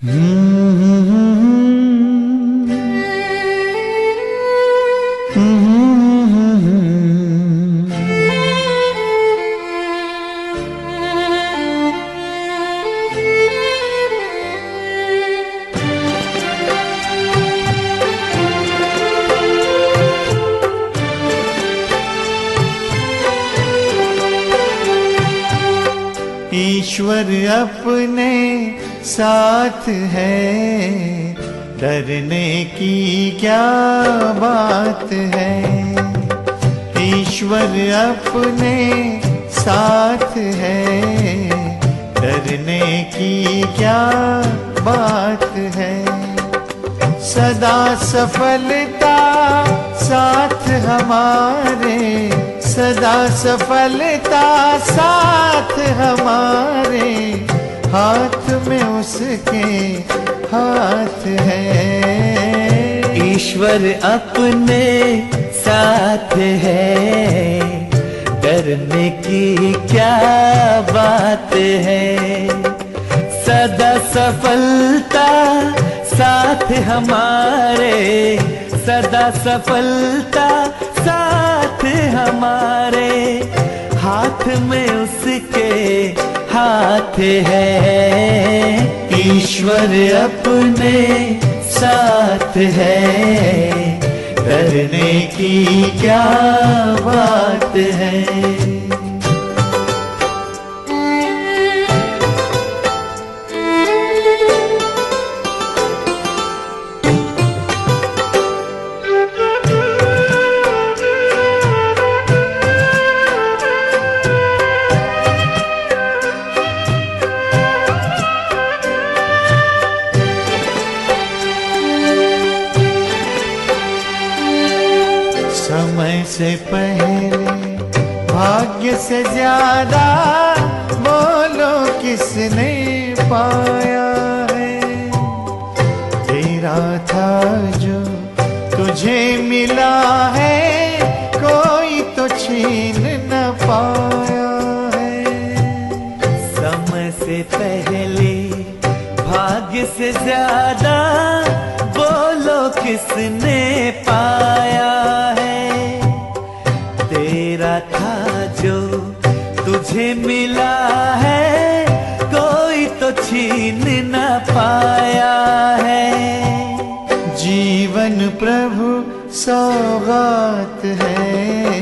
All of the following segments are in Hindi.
ईश्वर अपने साथ है, डरने की क्या बात है। ईश्वर अपने साथ है, डरने की क्या बात है। सदा सफलता साथ हमारे, सदा सफलता साथ हमारे, हाथ में उसके हाथ है। ईश्वर अपने साथ है, डरने की क्या बात है। सदा सफलता साथ हमारे, सदा सफलता साथ हमारे, हाथ में उसके हाथ है। ईश्वर अपने साथ है, डरने की क्या बात है। समय से पहले भाग्य से ज्यादा बोलो किसने पाया है। तेरा था जो तुझे मिला है, कोई तो छीन न पाया है। समय से पहले भाग्य से ज्यादा बोलो किसने पाया है। तेरा था जो तुझे मिला है, कोई तो छीन न पाया है। जीवन प्रभु सौगात है,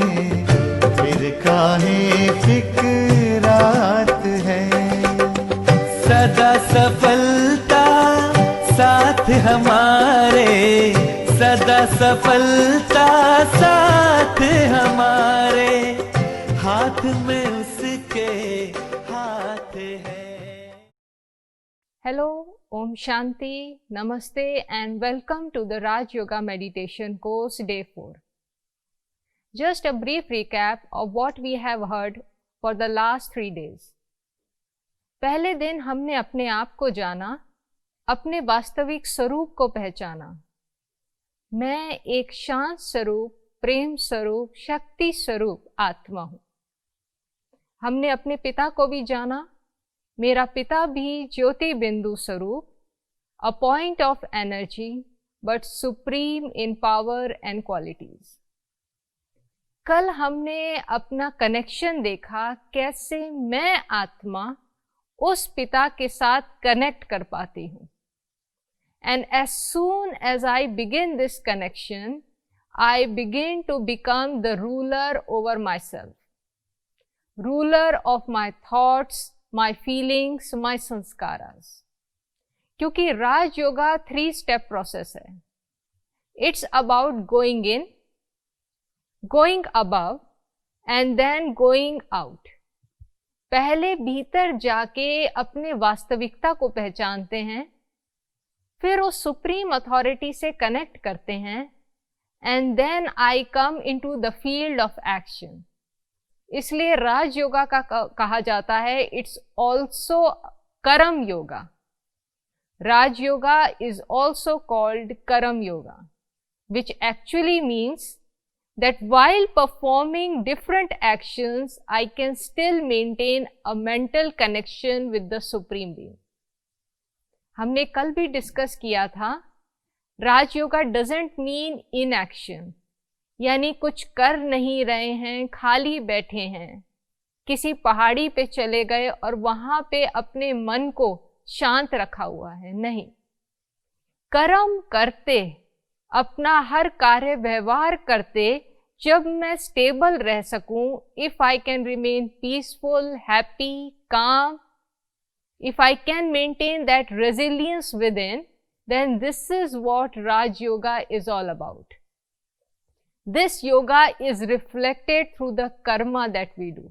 फिर काहे फिक्रात है। सदा सफलता साथ हमारे, सदा सफलता साथ हमारे, हाथ में उसके हाथ है। Hello, Om Shanti, Namaste and welcome to the Raj Yoga Meditation course day 4. Just a brief recap of what we have heard for the last 3 days. पहले दिन हमने अपने आप को जाना, अपने वास्तविक स्वरूप को पहचाना। मैं एक शांत स्वरूप, प्रेम स्वरूप, शक्ति स्वरूप आत्मा हूँ। हमने अपने पिता को भी जाना। मेरा पिता भी ज्योति बिंदु स्वरूप, a point of energy but supreme in power and qualities. कल हमने अपना कनेक्शन देखा, कैसे मैं आत्मा उस पिता के साथ कनेक्ट कर पाती हूँ। And as soon as I begin this connection, I begin to become the ruler over myself, ruler of my thoughts, my feelings, my sanskaras. क्योंकि राज योगा 3 step process है। It's about going in, going above and then going out. पहले भीतर जाके अपने वास्तविकता को पहचानते हैं, फिर उस सुप्रीम अथॉरिटी से कनेक्ट करते हैं, and then I come into the field of action. इसलिए राज योगा का कहा जाता है इट्स ऑल्सो कर्म योगा। राज योगा इज ऑल्सो कॉल्ड कर्म yoga, which actually means that while performing different actions, I can still maintain a mental connection with the Supreme Being. हमने कल भी डिस्कस किया था, राजयोगा डजंट मीन इनएक्शन, यानी कुछ कर नहीं रहे हैं, खाली बैठे हैं, किसी पहाड़ी पे चले गए और वहां पे अपने मन को शांत रखा हुआ है। नहीं, कर्म करते, अपना हर कार्य व्यवहार करते, जब मैं स्टेबल रह सकूं, if I can remain peaceful, happy, काम, if I can maintain that resilience within, then this is what Raj Yoga is all about. This yoga is reflected through the karma that we do.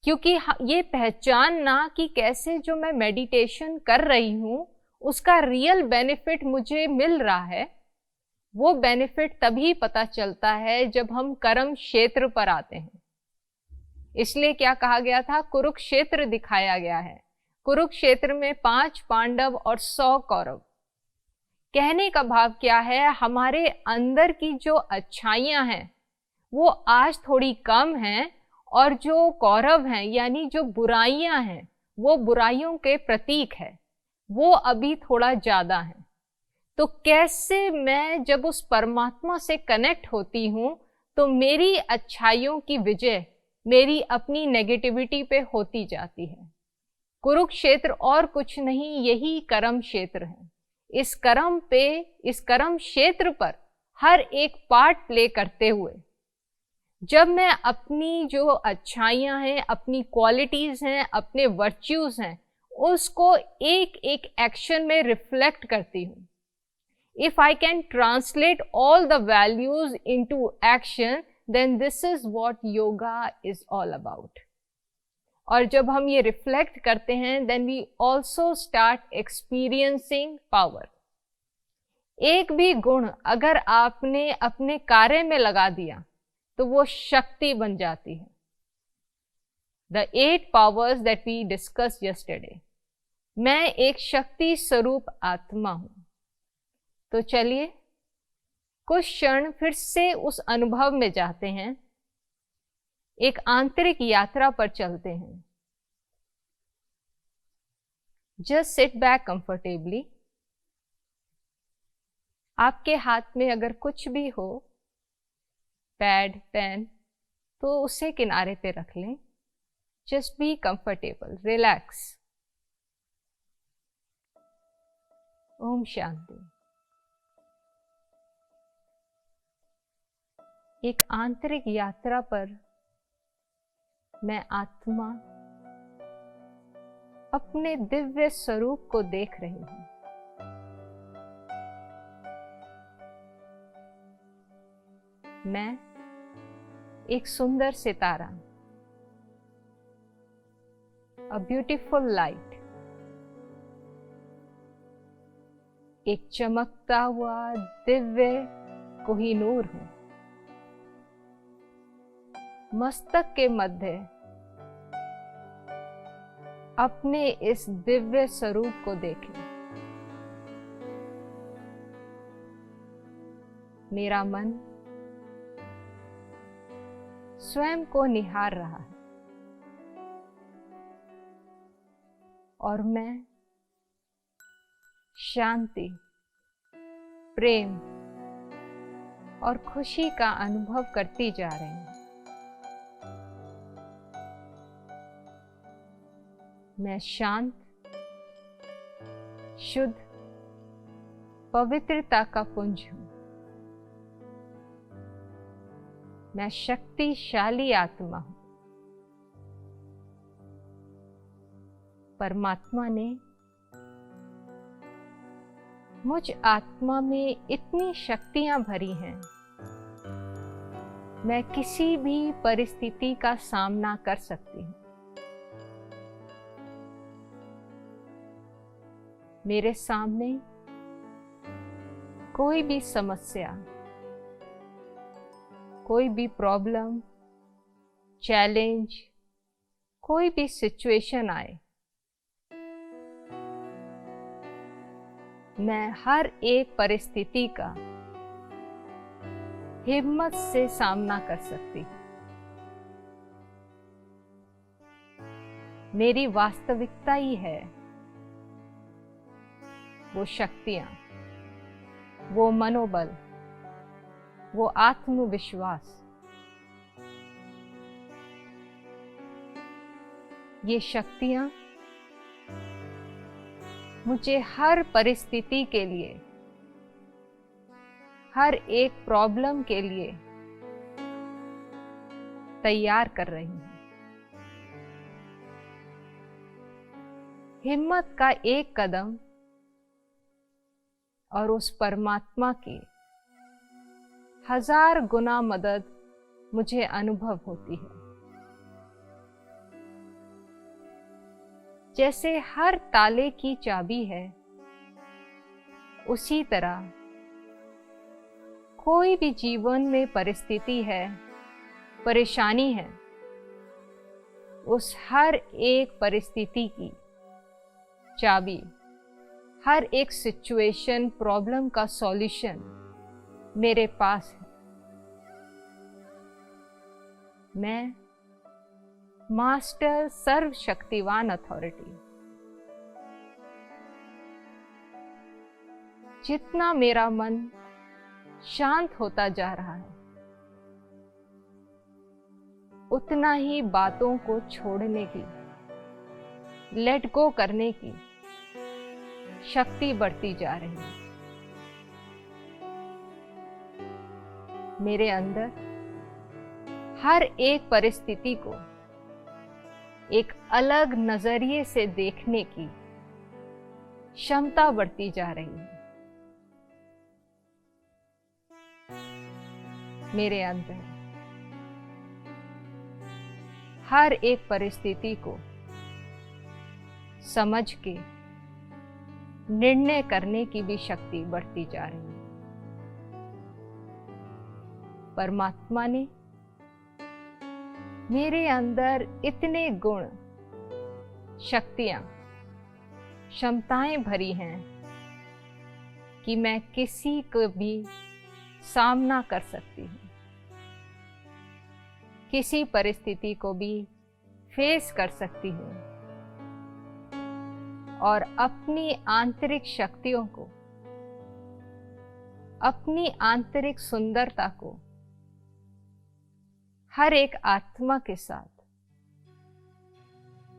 क्योंकि ये पहचानना कि कैसे जो मैं मेडिटेशन कर रही हूँ उसका रियल बेनिफिट मुझे मिल रहा है, वो बेनिफिट तभी पता चलता है जब हम कर्म क्षेत्र पर आते हैं। इसलिए क्या कहा गया था, कुरुक्षेत्र दिखाया गया है। कुरुक्षेत्र में 5 पांडव और 100 कौरव। कहने का भाव क्या है, हमारे अंदर की जो अच्छाइयां हैं वो आज थोड़ी कम हैं, और जो कौरव हैं यानी जो बुराइयां हैं वो बुराइयों के प्रतीक है, वो अभी थोड़ा ज्यादा है। तो कैसे मैं जब उस परमात्मा से कनेक्ट होती हूँ तो मेरी अच्छाइयों की विजय मेरी अपनी नेगेटिविटी पे होती जाती है। कुरुक्षेत्र और कुछ नहीं, यही कर्म क्षेत्र है। इस कर्म क्षेत्र पर हर एक पार्ट प्ले करते हुए जब मैं अपनी जो अच्छाइयां हैं, अपनी क्वालिटीज हैं, अपने वर्च्यूज हैं, उसको एक एक एक्शन में रिफ्लेक्ट करती हूँ। If I can translate all the values into action, then this is what yoga is all about. और जब हम ये रिफ्लेक्ट करते हैं, then we also start experiencing power. एक भी गुण अगर आपने अपने कार्य में लगा दिया तो वो शक्ति बन जाती है। The 8 powers that we discuss yesterday. मैं एक शक्ति स्वरूप आत्मा हूं। तो चलिए कुछ क्षण फिर से उस अनुभव में जाते हैं, एक आंतरिक यात्रा पर चलते हैं। Just sit back comfortably. आपके हाथ में अगर कुछ भी हो, पैड, पेन, तो उसे किनारे पे रख लें। Just be comfortable, relax. ओम शांति। एक आंतरिक यात्रा पर मैं आत्मा अपने दिव्य स्वरूप को देख रही हूं। मैं एक सुंदर सितारा, अ ब्यूटीफुल लाइट, एक चमकता हुआ दिव्य कोहिनूर हूं। मस्तक के मध्य अपने इस दिव्य स्वरूप को देखें। मेरा मन स्वयं को निहार रहा है और मैं शांति, प्रेम और खुशी का अनुभव करती जा रही हूं। मैं शांत, शुद्ध, पवित्रता का पुंज हूं। मैं शक्तिशाली आत्मा हूं। परमात्मा ने मुझ आत्मा में इतनी शक्तियां भरी हैं, मैं किसी भी परिस्थिति का सामना कर सकती हूं। मेरे सामने कोई भी समस्या, कोई भी प्रॉब्लम, चैलेंज, कोई भी सिचुएशन आए, मैं हर एक परिस्थिति का हिम्मत से सामना कर सकती हूँ। मेरी वास्तविकता ही है वो शक्तियाँ, वो मनोबल, वो आत्मविश्वास, ये शक्तियाँ मुझे हर परिस्थिति के लिए, हर एक प्रॉब्लम के लिए तैयार कर रही हैं। हिम्मत का एक कदम और उस परमात्मा की 1000 गुना मदद मुझे अनुभव होती है। जैसे हर ताले की चाबी है, उसी तरह कोई भी जीवन में परिस्थिति है, परेशानी है, उस हर एक परिस्थिति की चाबी, हर एक सिचुएशन, प्रॉब्लम का सॉल्यूशन मेरे पास है। मैं मास्टर सर्वशक्तिवान अथॉरिटी, जितना मेरा मन शांत होता जा रहा है, उतना ही बातों को छोड़ने की, लेट गो करने की शक्ति बढ़ती जा रही है। मेरे अंदर हर एक परिस्थिति को एक अलग नजरिए से देखने की क्षमता बढ़ती जा रही है। मेरे अंदर हर एक परिस्थिति को समझ के निर्णय करने की भी शक्ति बढ़ती जा रही है। परमात्मा ने मेरे अंदर इतने गुण, शक्तियां, क्षमताएं भरी हैं कि मैं किसी को भी सामना कर सकती हूँ, किसी परिस्थिति को भी फेस कर सकती हूँ और अपनी आंतरिक शक्तियों को, अपनी आंतरिक सुंदरता को हर एक आत्मा के साथ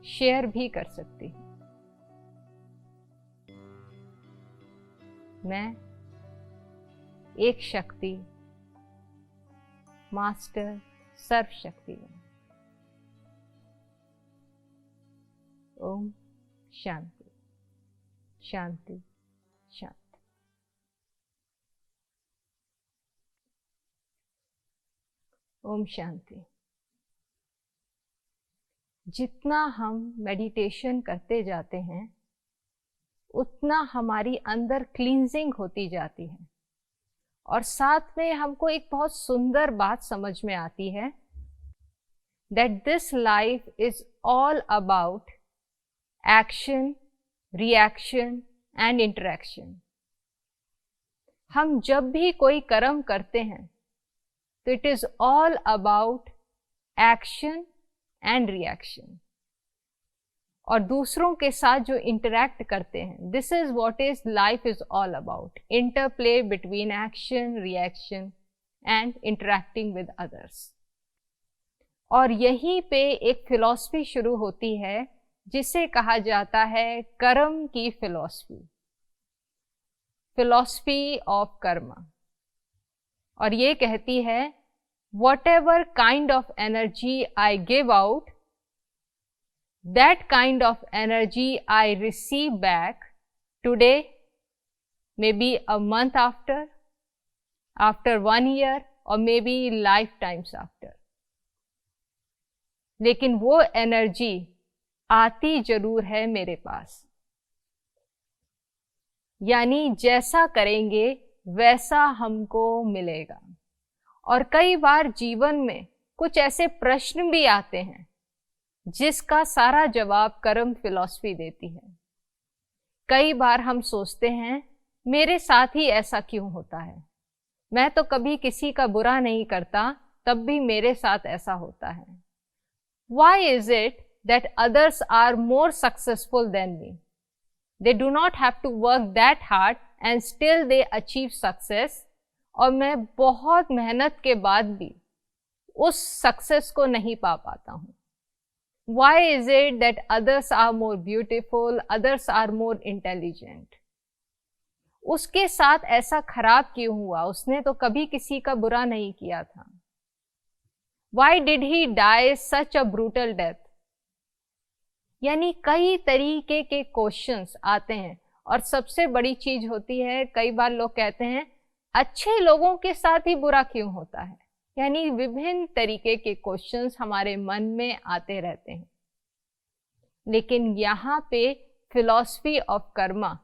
शेयर भी कर सकती हूँ। मैं एक शक्ति, मास्टर सर्वशक्तिवान। ओम शांति शांति शांति। ओम शांति। जितना हम मेडिटेशन करते जाते हैं, उतना हमारी अंदर क्लींजिंग होती जाती है और साथ में हमको एक बहुत सुंदर बात समझ में आती है, that this life is all about action, reaction and interaction. हम जब भी कोई कर्म करते हैं तो it is all about action and reaction. और दूसरों के साथ जो इंटरैक्ट करते हैं, this is what is life is all about, interplay between action, reaction and interacting with others. और यहीं पे एक फिलॉसफी शुरू होती है जिसे कहा जाता है कर्म की फिलॉसफी, फिलॉसफी ऑफ कर्मा। और ये कहती है what ever kind of energy I give out, that kind of energy I receive back today, maybe a month after 1 year or maybe lifetimes after. लेकिन वो एनर्जी आती जरूर है मेरे पास। यानी जैसा करेंगे वैसा हमको मिलेगा। और कई बार जीवन में कुछ ऐसे प्रश्न भी आते हैं जिसका सारा जवाब कर्म फिलॉसफी देती है। कई बार हम सोचते हैं मेरे साथ ही ऐसा क्यों होता है, मैं तो कभी किसी का बुरा नहीं करता, तब भी मेरे साथ ऐसा होता है। Why is it that others are more successful than me? They do not have to work that hard and still they achieve success. और मैं बहुत मेहनत के बाद भी उस सक्सेस को नहीं पा पाता हूँ. Why is it that others are more beautiful, others are more intelligent? उसके साथ ऐसा खराब क्यों हुआ? उसने तो कभी किसी का बुरा नहीं किया था. Why did he die such a brutal death? यानी कई तरीके के क्वेश्चंस आते हैं. और सबसे बड़ी चीज होती है, कई बार लोग कहते हैं अच्छे लोगों के साथ ही बुरा क्यों होता है. यानी विभिन्न तरीके के क्वेश्चंस हमारे मन में आते रहते हैं. लेकिन यहाँ पे philosophy of Karma,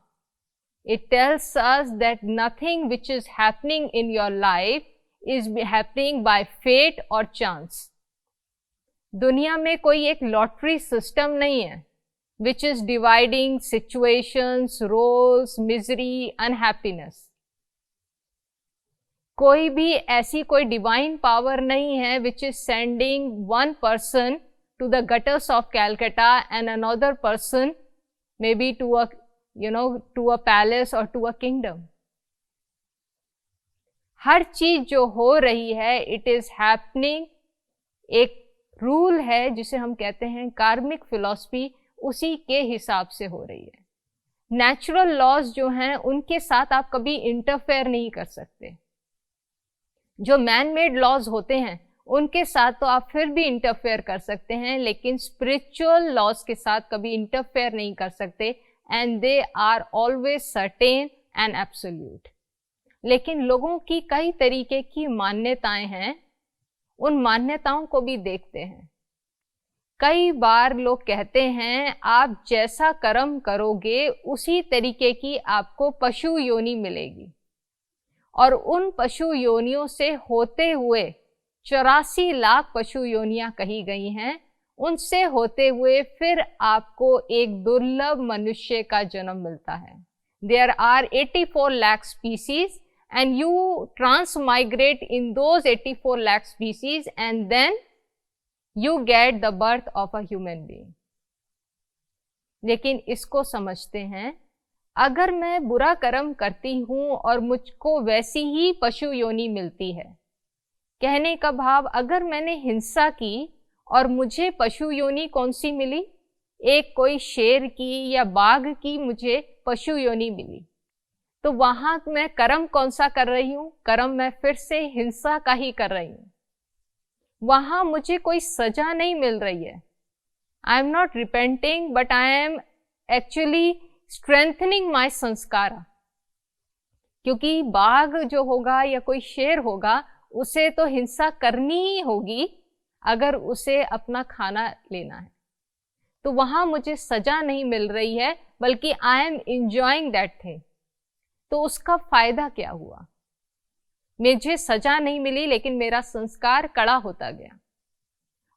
it tells us that nothing which is happening in your life is happening by fate or chance. दुनिया में कोई एक लॉटरी सिस्टम नहीं है which is dividing situations, roles, misery, unhappiness. कोई भी ऐसी कोई डिवाइन पावर नहीं है which is sending one person to the gutters of Calcutta and another person maybe to a palace or to a kingdom. हर चीज जो हो रही है it is happening, एक रूल है जिसे हम कहते हैं कार्मिक फिलॉसफी, उसी के हिसाब से हो रही है. नेचुरल लॉज जो हैं उनके साथ आप कभी इंटरफेयर नहीं कर सकते. जो मैन मेड लॉज होते हैं उनके साथ तो आप फिर भी इंटरफेयर कर सकते हैं, लेकिन स्पिरिचुअल लॉज के साथ कभी इंटरफेयर नहीं कर सकते. And they are always certain and absolute. लेकिन लोगों की कई तरीके की मान्यताएं हैं, उन मान्यताओं को भी देखते हैं. कई बार लोग कहते हैं आप जैसा कर्म करोगे उसी तरीके की आपको पशु योनि मिलेगी. और उन पशु योनियों से होते हुए 84 लाख पशु योनियां कही गई हैं, उनसे होते हुए फिर आपको एक दुर्लभ मनुष्य का जन्म मिलता है. There are 84 lakh species and you transmigrate in those 84 lakh species and then you get the birth of a human being. लेकिन इसको समझते हैं, अगर मैं बुरा कर्म करती हूँ और मुझको वैसी ही पशु योनि मिलती है, कहने का भाव अगर मैंने हिंसा की और मुझे पशु योनि कौन सी मिली, एक कोई शेर की या बाघ की मुझे पशु योनि मिली, तो वहां मैं कर्म कौन सा कर रही हूँ? कर्म मैं फिर से हिंसा का ही कर रही हूँ. वहां मुझे कोई सजा नहीं मिल रही है. I am not repenting but I am actually strengthening my sanskara. क्योंकि बाघ जो होगा या कोई शेर होगा उसे तो हिंसा करनी ही होगी अगर उसे अपना खाना लेना है. तो वहां मुझे सजा नहीं मिल रही है, बल्कि I am enjoying that thing. तो उसका फायदा क्या हुआ? मुझे सजा नहीं मिली लेकिन मेरा संस्कार कड़ा होता गया.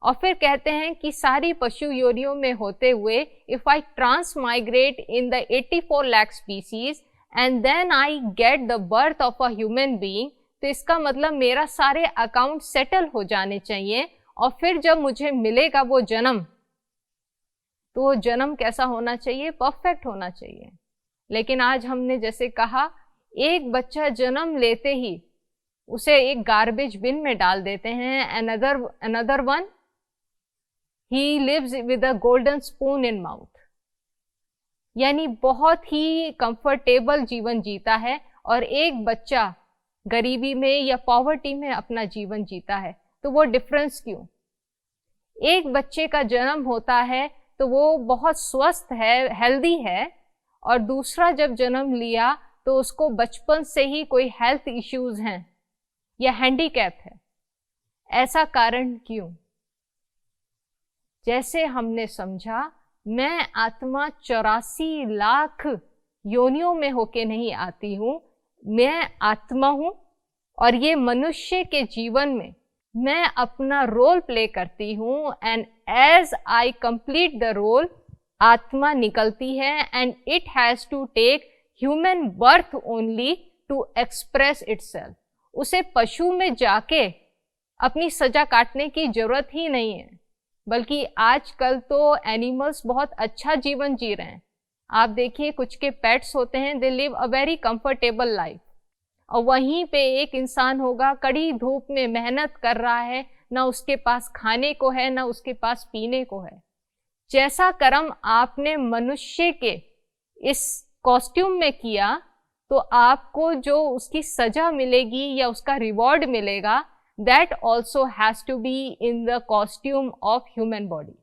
और फिर कहते हैं कि सारी पशु योनियों में होते हुए if I transmigrate in the 84 lakh species and then I get the birth of a human being, तो इसका मतलब मेरा सारे अकाउंट सेटल हो जाने चाहिए. और फिर जब मुझे मिलेगा वो जन्म, तो वो जन्म कैसा होना चाहिए? परफेक्ट होना चाहिए. लेकिन आज हमने जैसे कहा, एक बच्चा जन्म लेते ही उसे एक गार्बेज बिन में डाल देते हैं. Another one he lives with a golden spoon in mouth. यानी बहुत ही कंफर्टेबल जीवन जीता है और एक बच्चा गरीबी में या पॉवर्टी में अपना जीवन जीता है. तो वो डिफरेंस क्यों? एक बच्चे का जन्म होता है तो वो बहुत स्वस्थ है, हेल्दी है, और दूसरा जब जन्म लिया तो उसको बचपन से ही कोई हेल्थ इश्यूज हैं या हैंडीकैप है. ऐसा कारण क्यों? जैसे हमने समझा, मैं आत्मा 84 लाख योनियों में होके नहीं आती हूँ. मैं आत्मा हूँ और ये मनुष्य के जीवन में मैं अपना रोल प्ले करती हूँ. And as I complete the role, आत्मा निकलती है and it has to take human birth only to express itself. उसे पशु में जाके अपनी सजा काटने की जरूरत ही नहीं है, बल्कि आजकल तो एनिमल्स बहुत अच्छा जीवन जी रहे हैं. आप देखिए कुछ के पेट्स होते हैं, they live a very comfortable life, और वहीं पे एक इंसान होगा कड़ी धूप में मेहनत कर रहा है, ना उसके पास खाने को है ना उसके पास पीने को है। जैसा कर्म आपने मनुष्य के इस कॉस्ट्यूम में किया, तो आपको जो उसकी सजा मिलेगी या उसका रिवॉर्ड मिलेगा, that also has to be in the costume of human body,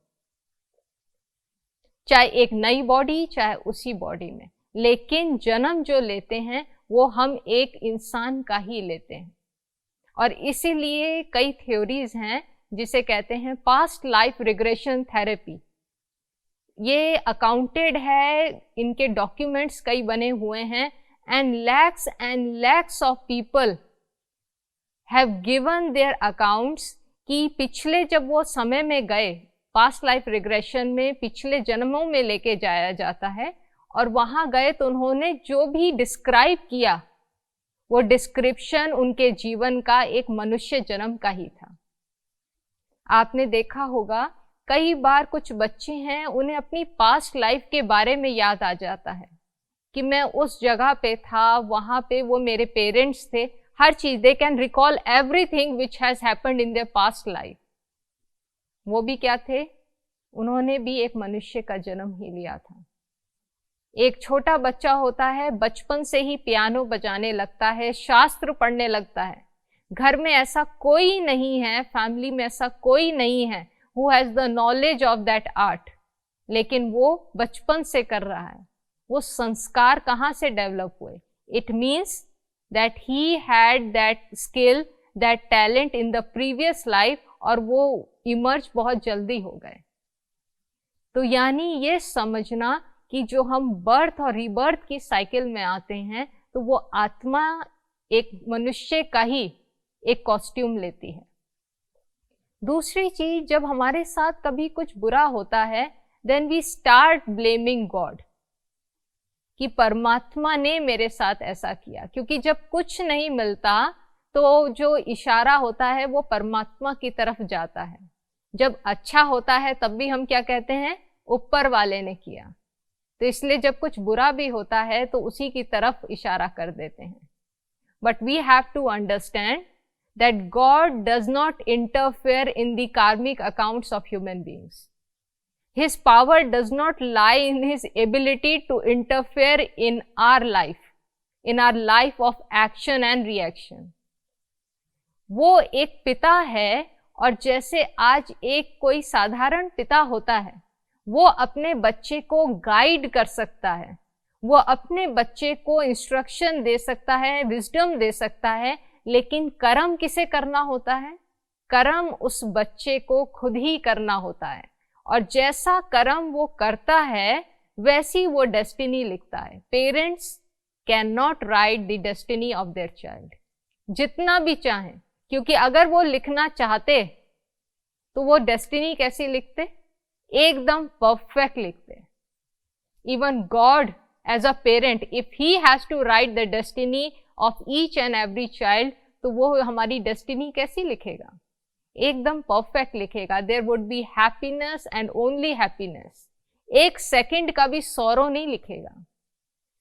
चाहे एक नई बॉडी चाहे उसी बॉडी में, लेकिन जन्म जो लेते हैं वो हम एक इंसान का ही लेते हैं। और इसीलिए कई थ्योरीज हैं जिसे कहते हैं पास्ट लाइफ रिग्रेशन थेरेपी। ये अकाउंटेड है, इनके डॉक्यूमेंट्स कई बने हुए हैं, and lakhs of people have given their accounts कि पिछले जब वो समय में गए, पास्ट लाइफ रिग्रेशन में पिछले जन्मों में लेके जाया जाता है, और वहाँ गए तो उन्होंने जो भी डिस्क्राइब किया वो डिस्क्रिप्शन उनके जीवन का एक मनुष्य जन्म का ही था। आपने देखा होगा कई बार कुछ बच्चे हैं, उन्हें अपनी पास्ट लाइफ के बारे में याद आ जाता है कि मैं उस जगह पे था, वहाँ पे वो मेरे पेरेंट्स थे, हर चीज, they can recall everything which has happened in their past life. वो भी क्या थे? उन्होंने भी एक मनुष्य का जन्म ही लिया था। एक छोटा बच्चा होता है, बचपन से ही पियानो बजाने लगता है, शास्त्र पढ़ने लगता है। घर में ऐसा कोई नहीं है, फैमिली में ऐसा कोई नहीं है who has the knowledge of that art, लेकिन वो बचपन से कर रहा है। वो संस्कार कहाँ से डेवलप हुए? It means that he had that skill, that talent in the previous life, और वो इमर्ज बहुत जल्दी हो गए। तो यानी ये समझना कि जो हम बर्थ और रीबर्थ की साइकिल में आते हैं, तो वो आत्मा एक मनुष्य का ही एक कॉस्ट्यूम लेती है। दूसरी चीज, जब हमारे साथ कभी कुछ बुरा होता है, then we start blaming God कि परमात्मा ने मेरे साथ ऐसा किया, क्योंकि जब कुछ नहीं मिलता तो जो इशारा होता है वो परमात्मा की तरफ जाता है। जब अच्छा होता है तब भी हम क्या कहते हैं? ऊपर वाले ने किया। तो इसलिए जब कुछ बुरा भी होता है तो उसी की तरफ इशारा कर देते हैं। But we have to understand that God does not interfere in the karmic accounts of human beings. His power does not lie in his ability to interfere in our life of action and reaction. वो एक पिता है, और जैसे आज एक कोई साधारण पिता होता है, वो अपने बच्चे को गाइड कर सकता है, वो अपने बच्चे को इंस्ट्रक्शन दे सकता है, विजडम दे सकता है, लेकिन कर्म किसे करना होता है? कर्म उस बच्चे को खुद ही करना होता है, और जैसा कर्म वो करता है वैसी वो डेस्टिनी लिखता है। Parents can not right the destiny of their child, जितना भी चाहें, क्योंकि अगर वो लिखना चाहते तो वो डेस्टिनी कैसी लिखते? एकदम परफेक्ट लिखते। Even God as a parent, if he has to write the destiny of each and every child, तो वो हमारी डेस्टिनी कैसी लिखेगा? एकदम परफेक्ट लिखेगा। There would be happiness and only happiness. एक सेकंड का भी सॉरो नहीं लिखेगा।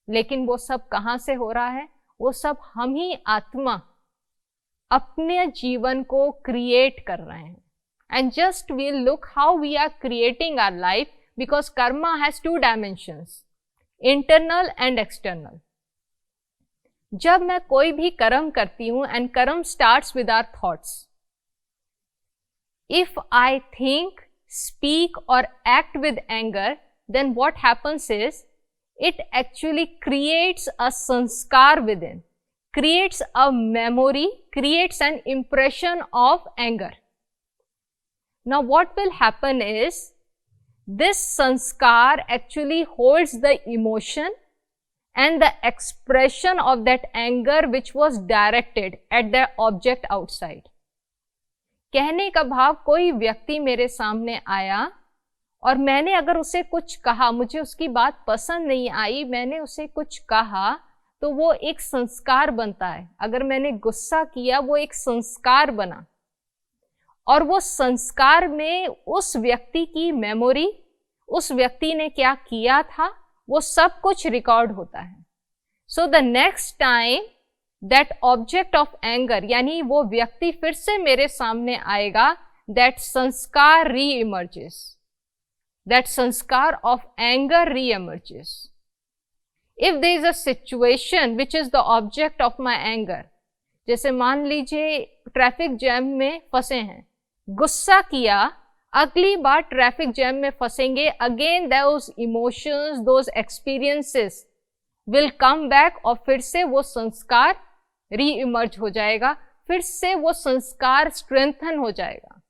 लेकिन वो सब कहाँ से हो रहा है? वो सब हम ही आत्मा अपने जीवन को क्रिएट कर रहे हैं। And just we'll look how we are creating our life, because karma has two dimensions, internal and external. जब मैं कोई भी कर्म करती हूं, and karma starts with our thoughts, if I think, speak और act with anger, then what happens is it actually creates a sanskar within, creates a memory, creates an impression of anger. Now what will happen is, this sanskar actually holds the emotion and the expression of that anger which was directed at the object outside. कहने का भाव, कोई व्यक्ति मेरे सामने आया और मैंने अगर उसे कुछ कहा, मुझे उसकी बात पसंद नहीं आई, मैंने उसे कुछ कहा, तो वो एक संस्कार बनता है। अगर मैंने गुस्सा किया, वो एक संस्कार बना, और वो संस्कार में उस व्यक्ति की मेमोरी, उस व्यक्ति ने क्या किया था वो सब कुछ रिकॉर्ड होता है। So the next time that object of anger, यानी वो व्यक्ति फिर से मेरे सामने आएगा, दैट संस्कार री इमर्जेस, दैट संस्कार of anger reemerges. If there is a situation which is the object of my anger, जैसे मान लीजिए ट्रैफिक जैम में फंसे हैं, गुस्सा किया, अगली बार ट्रैफिक जैम में फंसेंगे, again those emotions, those experiences will come back, और फिर से वो संस्कार री इमर्ज हो जाएगा, फिर से वो संस्कार स्ट्रेंथन हो जाएगा।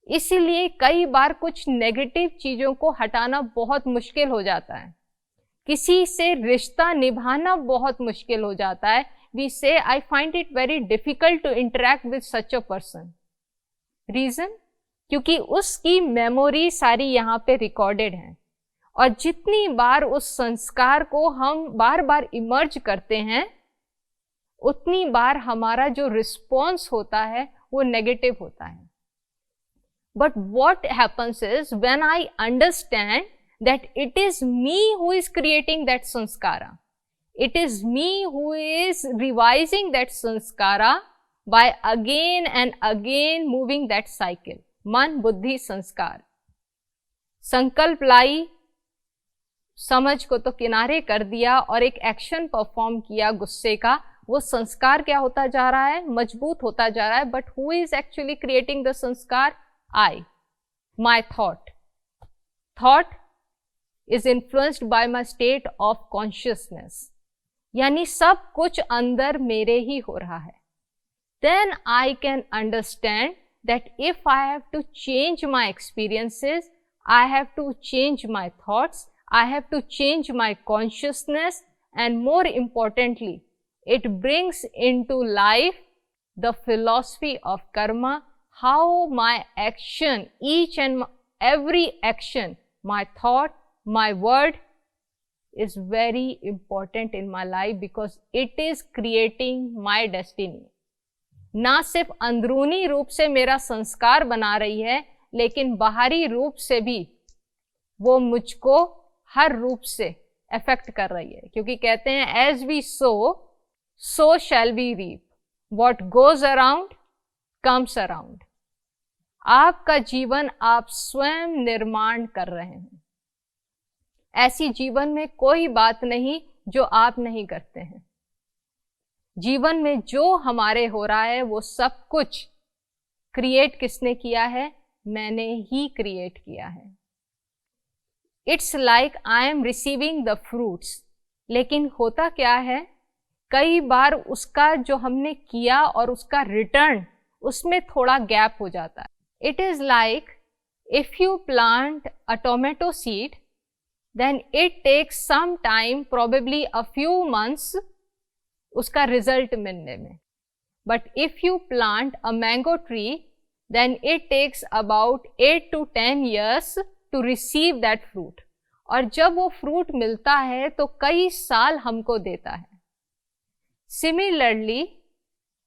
इसीलिए कई बार कुछ नेगेटिव चीजों को हटाना बहुत मुश्किल हो जाता है, किसी से रिश्ता निभाना बहुत मुश्किल हो जाता है। We say I find it very difficult to interact with such a person. Reason, क्योंकि उसकी मेमोरी सारी यहाँ पे रिकॉर्डेड है, और जितनी बार उस संस्कार को हम बार बार इमर्ज करते हैं, उतनी बार हमारा जो रिस्पॉन्स होता है वो नेगेटिव होता है। But what happens is when I understand that it is me who is creating that sanskara. It is me who is revising that sanskara by again and again moving that cycle. मन, बुद्धि, संस्कार। संकल्प लाई, समझ को तो किनारे कर दिया और एक एक्शन परफॉर्म किया गुस्से का, वो संस्कार क्या होता जा रहा है? मजबूत होता जा रहा है। But who is actually creating the sanskar? I, my thought. Thought is influenced by my state of consciousness, यानी सब कुछ अंदर मेरे ही हो रहा है। Then I can understand that if I have to change my experiences, I have to change my thoughts, I have to change my consciousness, and more importantly, it brings into life the philosophy of karma, how my action, each and every action, my thought, my word is very important in my life because it is creating my destiny. ना सिर्फ अंदरूनी रूप से मेरा संस्कार बना रही है, लेकिन बाहरी रूप से भी वो मुझको हर रूप से अफेक्ट कर रही है, क्योंकि कहते हैं as we sow so shall we reap, what goes around comes around. आपका जीवन आप स्वयं निर्माण कर रहे हैं। ऐसी जीवन में कोई बात नहीं जो आप नहीं करते हैं। जीवन में जो हमारे हो रहा है वो सब कुछ क्रिएट किसने किया है? मैंने ही क्रिएट किया है। It's like I am receiving the fruits. लेकिन होता क्या है, कई बार उसका जो हमने किया और उसका रिटर्न, उसमें थोड़ा गैप हो जाता है। It is like if you plant a tomato seed, then it takes some time, probably a few months, उसका रिजल्ट मिलने में। But if you plant a mango tree, then it takes about 8 to 10 years to receive that fruit. और जब वो फ्रूट मिलता है तो कई साल हमको देता है। Similarly,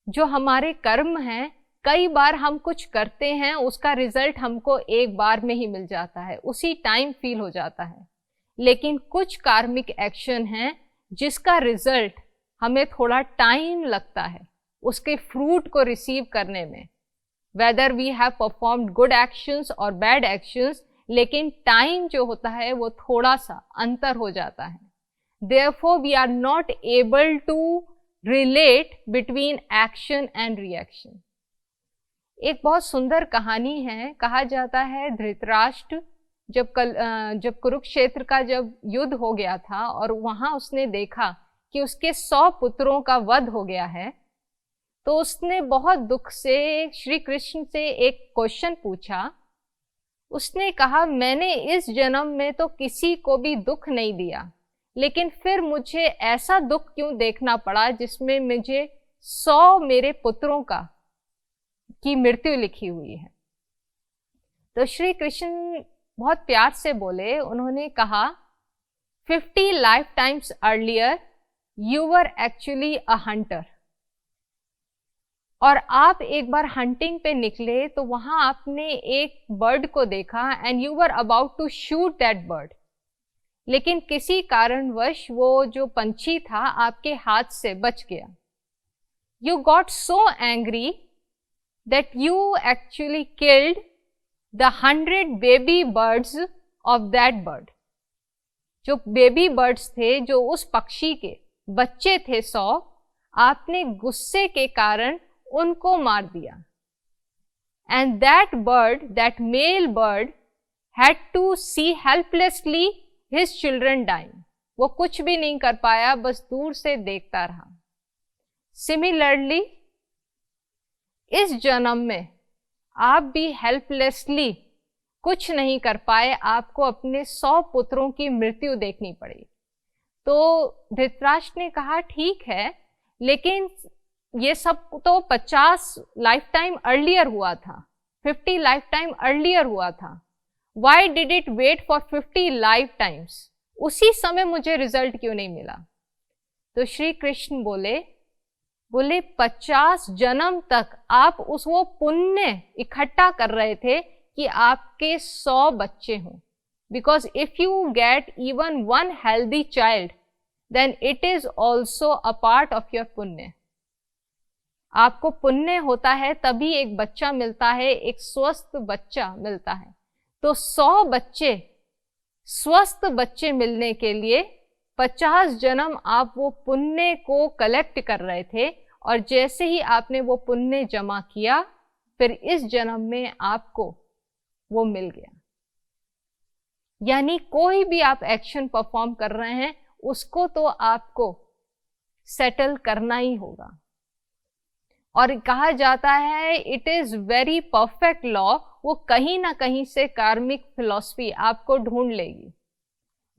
जो हमारे कर्म हैं, कई बार हम कुछ करते हैं, उसका रिजल्ट हमको एक बार में ही मिल जाता है, उसी टाइम फील हो जाता है। लेकिन कुछ कार्मिक एक्शन हैं जिसका रिजल्ट हमें थोड़ा टाइम लगता है उसके फ्रूट को रिसीव करने में, whether we have performed good actions और बैड एक्शंस, लेकिन टाइम जो होता है वो थोड़ा सा अंतर हो जाता है। Therefore we are not able to relate between action and reaction. एक बहुत सुंदर कहानी है, कहा जाता है धृतराष्ट्र जब कुरुक्षेत्र का जब युद्ध हो गया था और वहां उसने देखा कि उसके 100 पुत्रों का वध हो गया है, तो उसने बहुत दुख से श्री कृष्ण से एक क्वेश्चन पूछा। उसने कहा, मैंने इस जन्म में तो किसी को भी दुख नहीं दिया, लेकिन फिर मुझे ऐसा दुख क्यों देखना पड़ा जिसमें मुझे 100 मेरे पुत्रों की मृत्यु लिखी हुई है। तो श्री कृष्ण बहुत प्यार से बोले, उन्होंने कहा 50 life times earlier you were actually a Hunter, और आप एक बार हंटिंग पे निकले तो वहां आपने एक बर्ड को देखा and you were about to shoot that bird. लेकिन किसी कारणवश वो जो पंछी था आपके हाथ से बच गया। You got so angry that you actually killed the 100 baby birds of that bird. जो बेबी बर्ड्स थे, जो उस पक्षी के बच्चे थे 100, आपने गुस्से के कारण उनको मार दिया। And that bird, that male bird, had to see helplessly his children dying. वो कुछ भी नहीं कर पाया, बस दूर से देखता रहा। Similarly, इस जन्म में आप भी हेल्पलेसली कुछ नहीं कर पाए, आपको अपने 100 पुत्रों की मृत्यु देखनी पड़ी। तो धृतराष्ट्र ने कहा ठीक है, लेकिन ये सब तो 50 लाइफ टाइम अर्लियर हुआ था, 50 लाइफ टाइम अर्लियर हुआ था। Why did it wait for 50 lifetimes? उसी समय मुझे रिजल्ट क्यों नहीं मिला? तो श्री कृष्ण बोले 50 जन्म तक आप वो पुण्य इकट्ठा कर रहे थे कि आपके 100 बच्चे हों। Because if you get even one healthy child, then it is also a part of your पुण्य। आपको पुण्य होता है तभी एक बच्चा मिलता है, एक स्वस्थ बच्चा मिलता है। तो 100 बच्चे, स्वस्थ बच्चे मिलने के लिए 50 जन्म आप वो पुण्य को कलेक्ट कर रहे थे, और जैसे ही आपने वो पुण्य जमा किया, फिर इस जन्म में आपको वो मिल गया। यानी कोई भी आप एक्शन परफॉर्म कर रहे हैं, उसको तो आपको सेटल करना ही होगा। और कहा जाता है it is very perfect law, वो कहीं ना कहीं से कार्मिक फिलॉसफी आपको ढूंढ लेगी।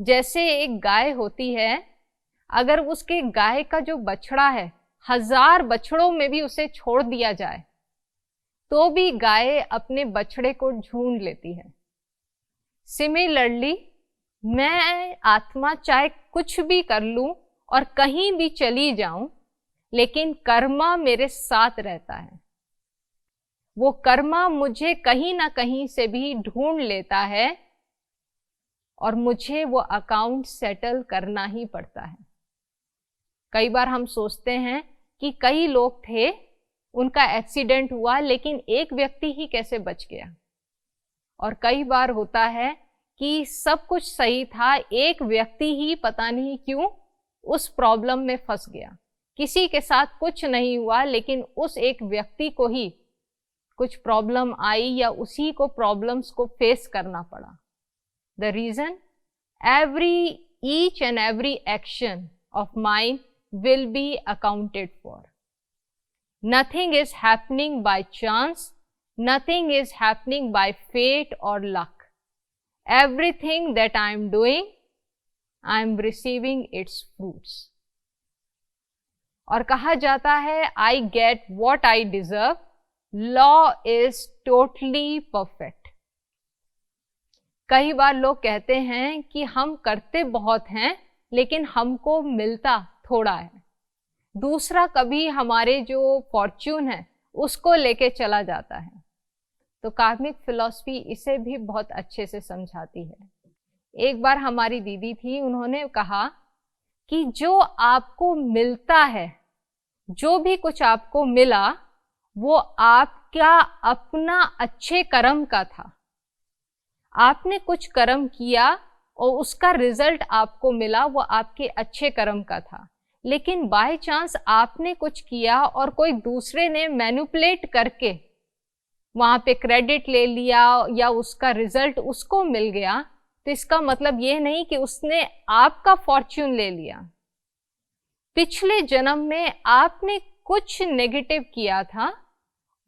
जैसे एक गाय होती है, अगर उसके गाय का जो बछड़ा है 1000 बछड़ों में भी उसे छोड़ दिया जाए, तो भी गाय अपने बछड़े को ढूंढ लेती है। सिमिलरली, मैं आत्मा चाहे कुछ भी कर लूं और कहीं भी चली जाऊं, लेकिन कर्मा मेरे साथ रहता है। वो कर्मा मुझे कहीं ना कहीं से भी ढूंढ लेता है, और मुझे वो अकाउंट सेटल करना ही पड़ता है। कई बार हम सोचते हैं कि कई लोग थे, उनका एक्सीडेंट हुआ, लेकिन एक व्यक्ति ही कैसे बच गया। और कई बार होता है कि सब कुछ सही था, एक व्यक्ति ही पता नहीं क्यों उस प्रॉब्लम में फंस गया। किसी के साथ कुछ नहीं हुआ, लेकिन उस एक व्यक्ति को ही कुछ प्रॉब्लम आई, या उसी को प्रॉब्लम्स को फेस करना पड़ा। The reason, each and every action of mine will be accounted for. Nothing is happening by chance, nothing is happening by fate और luck. Everything that I am doing, I am receiving its fruits. और कहा जाता है I get what I deserve, law is totally perfect. कई बार लोग कहते हैं कि हम करते बहुत हैं, लेकिन हमको मिलता थोड़ा है। दूसरा कभी हमारे जो फॉर्च्यून है उसको लेके चला जाता है। तो कार्मिक फिलॉसफी इसे भी बहुत अच्छे से समझाती है। एक बार हमारी दीदी थी, उन्होंने कहा कि जो आपको मिलता है, जो भी कुछ आपको मिला, वो आपका अपना अच्छे कर्म का था। आपने कुछ कर्म किया और उसका रिजल्ट आपको मिला, वो आपके अच्छे कर्म का था। लेकिन बाय चांस आपने कुछ किया और कोई दूसरे ने मैनिपुलेट करके वहां पे क्रेडिट ले लिया, या उसका रिजल्ट उसको मिल गया, तो इसका मतलब ये नहीं कि उसने आपका फॉर्च्यून ले लिया। पिछले जन्म में आपने कुछ नेगेटिव किया था,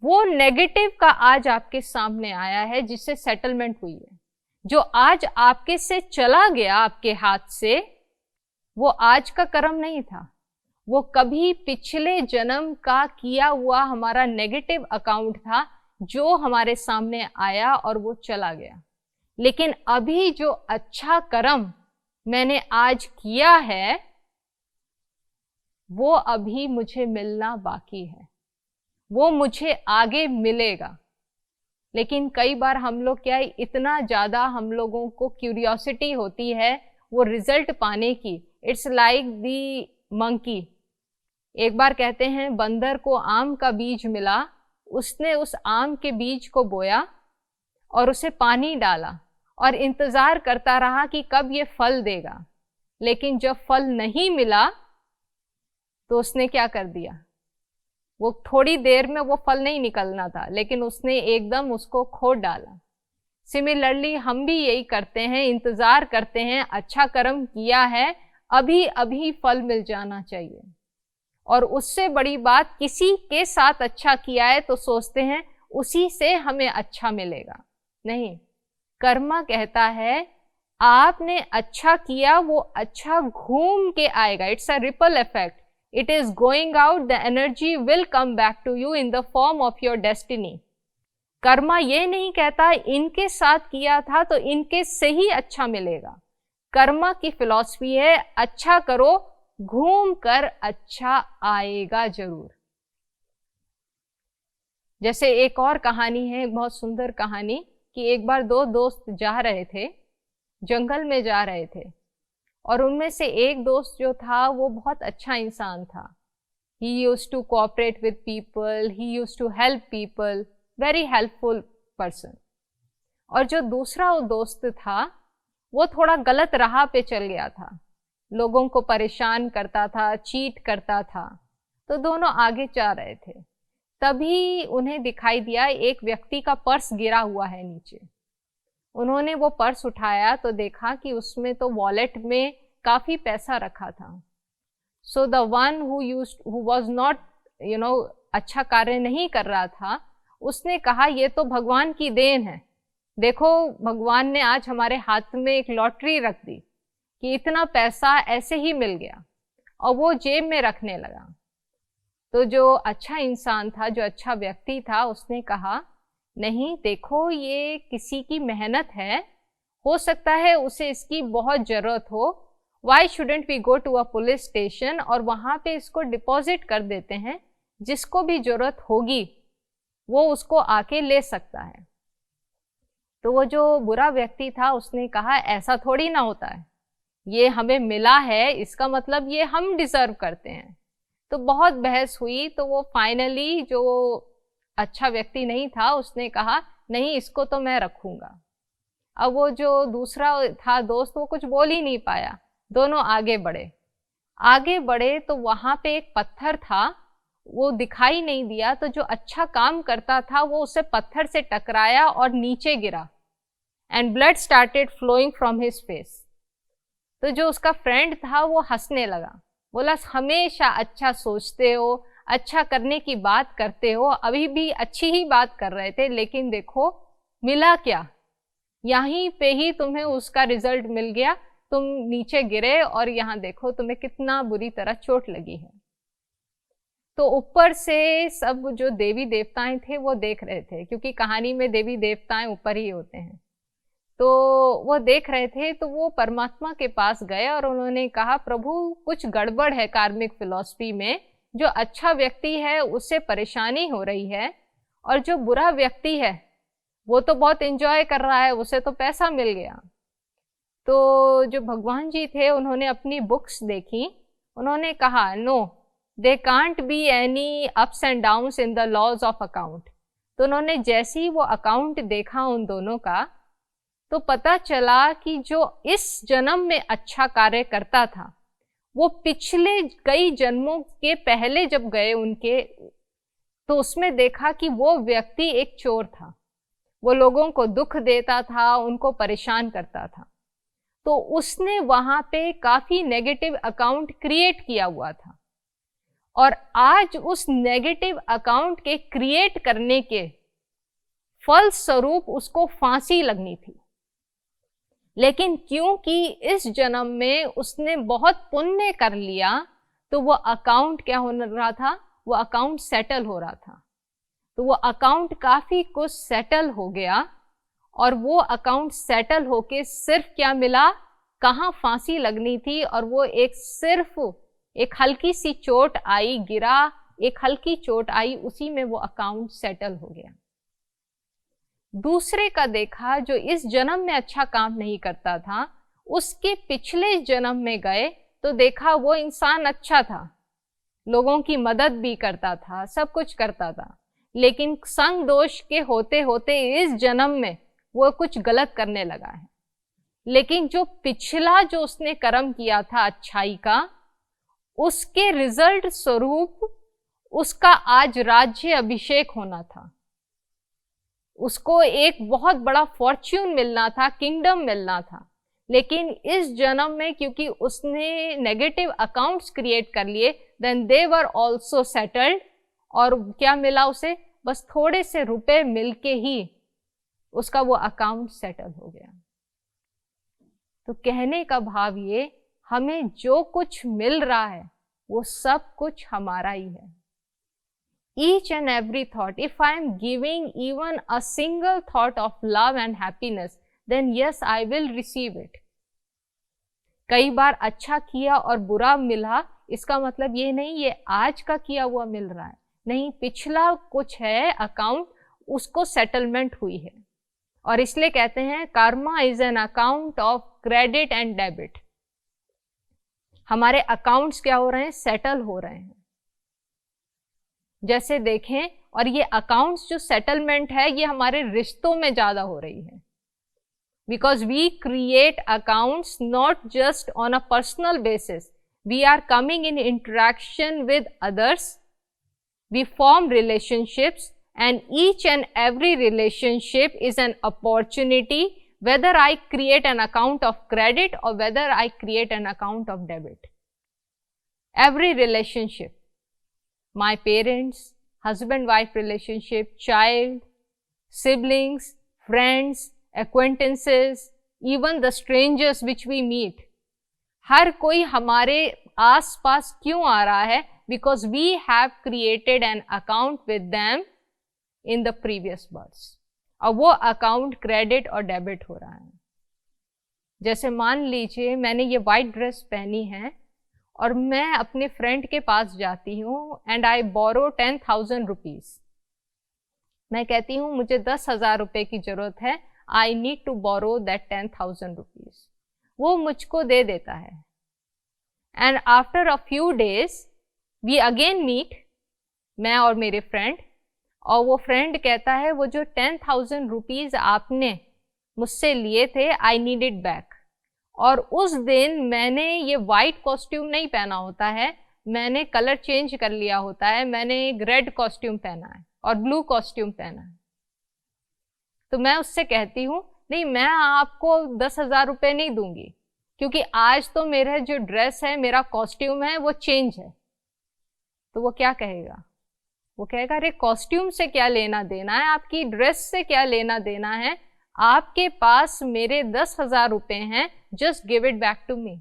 वो नेगेटिव का आज आपके सामने आया है, जिससे सेटलमेंट हुई है। जो आज आपके से चला गया आपके हाथ से, वो आज का कर्म नहीं था, वो कभी पिछले जन्म का किया हुआ हमारा नेगेटिव अकाउंट था, जो हमारे सामने आया और वो चला गया। लेकिन अभी जो अच्छा कर्म मैंने आज किया है, वो अभी मुझे मिलना बाकी है, वो मुझे आगे मिलेगा। लेकिन कई बार हम लोग क्या है, इतना ज़्यादा हम लोगों को क्यूरियोसिटी होती है वो रिजल्ट पाने की। It's like the monkey. एक बार कहते हैं बंदर को आम का बीज मिला, उसने उस आम के बीज को बोया और उसे पानी डाला और इंतजार करता रहा कि कब ये फल देगा। लेकिन जब फल नहीं मिला तो उसने क्या कर दिया, वो थोड़ी देर में वो फल नहीं निकलना था, लेकिन उसने एकदम उसको खो डाला। सिमिलरली हम भी यही करते हैं, इंतजार करते हैं, अच्छा कर्म किया है, अभी अभी फल मिल जाना चाहिए। और उससे बड़ी बात, किसी के साथ अच्छा किया है तो सोचते हैं उसी से हमें अच्छा मिलेगा। नहीं, कर्मा कहता है आपने अच्छा किया, वो अच्छा घूम के आएगा। It's a ripple effect, it is going out, the energy will come back to you in the form of your destiny. Karma ये नहीं कहता इनके साथ किया था तो इनके से ही अच्छा मिलेगा। कर्मा की फिलॉसफी है अच्छा करो, घूम कर अच्छा आएगा जरूर। जैसे एक और कहानी है, एक बहुत सुंदर कहानी, कि एक बार दो दोस्त जा रहे थे, जंगल में जा रहे थे, और उनमें से एक दोस्त जो था वो बहुत अच्छा इंसान था। He used to cooperate with people, he used to help people, very helpful person. और जो दूसरा वो दोस्त था वो थोड़ा गलत राह पे चल गया था, लोगों को परेशान करता था, चीट करता था। तो दोनों आगे जा रहे थे, तभी उन्हें दिखाई दिया एक व्यक्ति का पर्स गिरा हुआ है नीचे। उन्होंने वो पर्स उठाया तो देखा कि उसमें तो वॉलेट में काफी पैसा रखा था। So the one who was not अच्छा कार्य नहीं कर रहा था, उसने कहा ये तो भगवान की देन है, देखो भगवान ने आज हमारे हाथ में एक लॉटरी रख दी कि इतना पैसा ऐसे ही मिल गया, और वो जेब में रखने लगा। तो जो अच्छा इंसान था, जो अच्छा व्यक्ति था, उसने कहा नहीं देखो ये किसी की मेहनत है, हो सकता है उसे इसकी बहुत जरूरत हो, why shouldn't we go to a police station और वहां पे इसको डिपॉजिट कर देते हैं, जिसको भी जरूरत होगी वो उसको आके ले सकता है। तो वो जो बुरा व्यक्ति था उसने कहा ऐसा थोड़ी ना होता है, ये हमें मिला है इसका मतलब ये हम डिजर्व करते हैं। तो बहुत बहस हुई, तो वो फाइनली जो अच्छा व्यक्ति नहीं था उसने कहा नहीं इसको तो मैं रखूंगा। अब वो जो दूसरा था दोस्त वो कुछ बोल ही नहीं पाया, दोनों आगे बढ़े तो वहां पे एक पत्थर था, वो दिखाई नहीं दिया, तो जो अच्छा काम करता था वो उसे पत्थर से टकराया और नीचे गिरा and blood started flowing from his face. तो जो उसका फ्रेंड था वो हंसने लगा, बोला हमेशा अच्छा सोचते हो, अच्छा करने की बात करते हो, अभी भी अच्छी ही बात कर रहे थे, लेकिन देखो मिला क्या, यहीं पे ही तुम्हें उसका रिजल्ट मिल गया, तुम नीचे गिरे और यहाँ देखो तुम्हें कितना बुरी तरह चोट लगी है। तो ऊपर से सब जो देवी देवताएं थे वो देख रहे थे, क्योंकि कहानी में देवी देवताएं ऊपर ही होते हैं, तो वो देख रहे थे। तो वो परमात्मा के पास गए और उन्होंने कहा प्रभु कुछ गड़बड़ है कार्मिक फिलॉसफी में, जो अच्छा व्यक्ति है उससे परेशानी हो रही है, और जो बुरा व्यक्ति है वो तो बहुत एंजॉय कर रहा है, उसे तो पैसा मिल गया। तो जो भगवान जी थे उन्होंने अपनी बुक्स देखी, उन्होंने कहा no they can't be any ups and downs in the laws of account. तो उन्होंने जैसे ही वो अकाउंट देखा उन दोनों का, तो पता चला कि जो इस जन्म में अच्छा कार्य करता था वो पिछले कई जन्मों के पहले जब गए उनके, तो उसमें देखा कि वो व्यक्ति एक चोर था, वो लोगों को दुख देता था, उनको परेशान करता था। तो उसने वहां पे काफी नेगेटिव अकाउंट क्रिएट किया हुआ था, और आज उस नेगेटिव अकाउंट के क्रिएट करने के फल स्वरूप उसको फांसी लगनी थी। लेकिन क्योंकि इस जन्म में उसने बहुत पुण्य कर लिया, तो वो अकाउंट क्या हो रहा था, वो अकाउंट सेटल हो रहा था। तो वो अकाउंट काफी कुछ सेटल हो गया, और वो अकाउंट सेटल होके सिर्फ क्या मिला, कहाँ फांसी लगनी थी, और वो सिर्फ एक हल्की सी चोट आई, गिरा, एक हल्की चोट आई, उसी में वो अकाउंट सेटल हो गया। दूसरे का देखा जो इस जन्म में अच्छा काम नहीं करता था, उसके पिछले जन्म में गए तो देखा वो इंसान अच्छा था, लोगों की मदद भी करता था, सब कुछ करता था, लेकिन संग दोष के होते होते इस जन्म में वो कुछ गलत करने लगा है। लेकिन जो पिछला जो उसने कर्म किया था अच्छाई का, उसके रिजल्ट स्वरूप उसका आज राज्य अभिषेक होना था, उसको एक बहुत बड़ा फॉर्च्यून मिलना था, किंगडम मिलना था। लेकिन इस जन्म में क्योंकि उसने नेगेटिव अकाउंट्स क्रिएट कर लिए, then they were also settled, और क्या मिला उसे? बस थोड़े से रुपए मिलके ही उसका वो अकाउंट सेटल हो गया। तो कहने का भाव ये, हमें जो कुछ मिल रहा है वो सब कुछ हमारा ही है। Each and every thought, if I am giving even a single thought of love and happiness, then yes, I will receive it. कई बार अच्छा किया और बुरा मिला, इसका मतलब ये नहीं ये आज का किया हुआ मिल रहा है, नहीं, पिछला कुछ है अकाउंट, उसको सेटलमेंट हुई है। और इसलिए कहते हैं Karma is an account of credit and debit. हमारे अकाउंट्स क्या हो रहे हैं? सेटल हो रहे हैं। जैसे देखें, और ये अकाउंट्स जो सेटलमेंट है ये हमारे रिश्तों में ज्यादा हो रही है, because we create accounts not just on a personal basis, we are coming in interaction with others, we form relationships, and each and every relationship is an opportunity, whether I create an account of credit or whether I create an account of debit. Every relationship, my parents, husband-wife relationship, child, siblings, friends, acquaintances, even the strangers which we meet, हर कोई हमारे आस पास क्यों आ रहा है? Because we have created an account with them in the previous births. और वो अकाउंट क्रेडिट और डेबिट हो रहा है। जैसे मान लीजिए मैंने ये वाइट ड्रेस पहनी है और मैं अपने फ्रेंड के पास जाती हूँ एंड आई बोरो 10,000 रुपीज। मैं कहती हूँ मुझे 10,000 रुपये की जरूरत है, I need to borrow that 10,000 rupees. वो मुझको दे देता है and after a few days we again meet, मैं और मेरे फ्रेंड, और वो फ्रेंड कहता है वो जो 10,000 रुपीज आपने मुझसे लिए थे, आई नीड इट बैक। और उस दिन मैंने ये वाइट कॉस्ट्यूम नहीं पहना होता है, मैंने कलर चेंज कर लिया होता है, मैंने एक रेड कॉस्ट्यूम पहना है और ब्लू कॉस्ट्यूम पहना है। तो मैं उससे कहती हूँ नहीं, मैं आपको 10,000 रुपये नहीं दूंगी, क्योंकि आज तो मेरा जो ड्रेस है, मेरा कॉस्ट्यूम है, वो चेंज है। तो वो क्या कहेगा? वो कहेगा अरे कॉस्ट्यूम से क्या लेना देना है, आपकी ड्रेस से क्या लेना देना है, आपके पास मेरे 10,000 रुपए हैं, just give it back to me.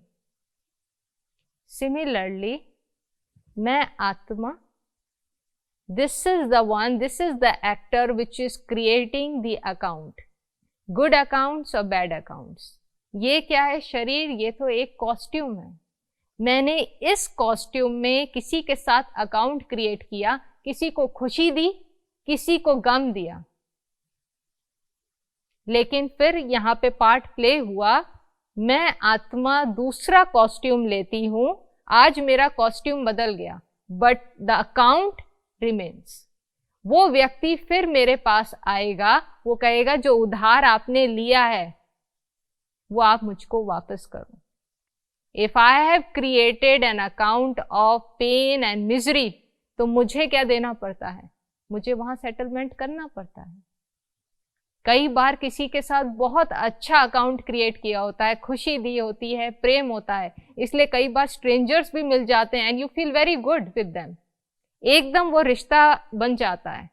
Similarly मैं आत्मा, this is the one, this is the actor which is creating the account, good accounts और बैड अकाउंट्स। ये क्या है? शरीर, ये तो एक कॉस्ट्यूम है। मैंने इस कॉस्ट्यूम में किसी के साथ अकाउंट क्रिएट किया, किसी को खुशी दी, किसी को गम दिया, लेकिन फिर यहाँ पे पार्ट प्ले हुआ, मैं आत्मा दूसरा कॉस्ट्यूम लेती हूं, आज मेरा कॉस्ट्यूम बदल गया, बट द अकाउंट रिमेन्स। वो व्यक्ति फिर मेरे पास आएगा, वो कहेगा जो उधार आपने लिया है वो आप मुझको वापस करो। If I have created an account of pain and misery, तो मुझे क्या देना पड़ता है? मुझे वहां सेटलमेंट करना पड़ता है। कई बार किसी के साथ बहुत अच्छा अकाउंट क्रिएट किया होता है, खुशी दी होती है, प्रेम होता है, इसलिए कई बार स्ट्रेंजर्स भी मिल जाते हैं and you feel very good with them. एकदम वो रिश्ता बन जाता है,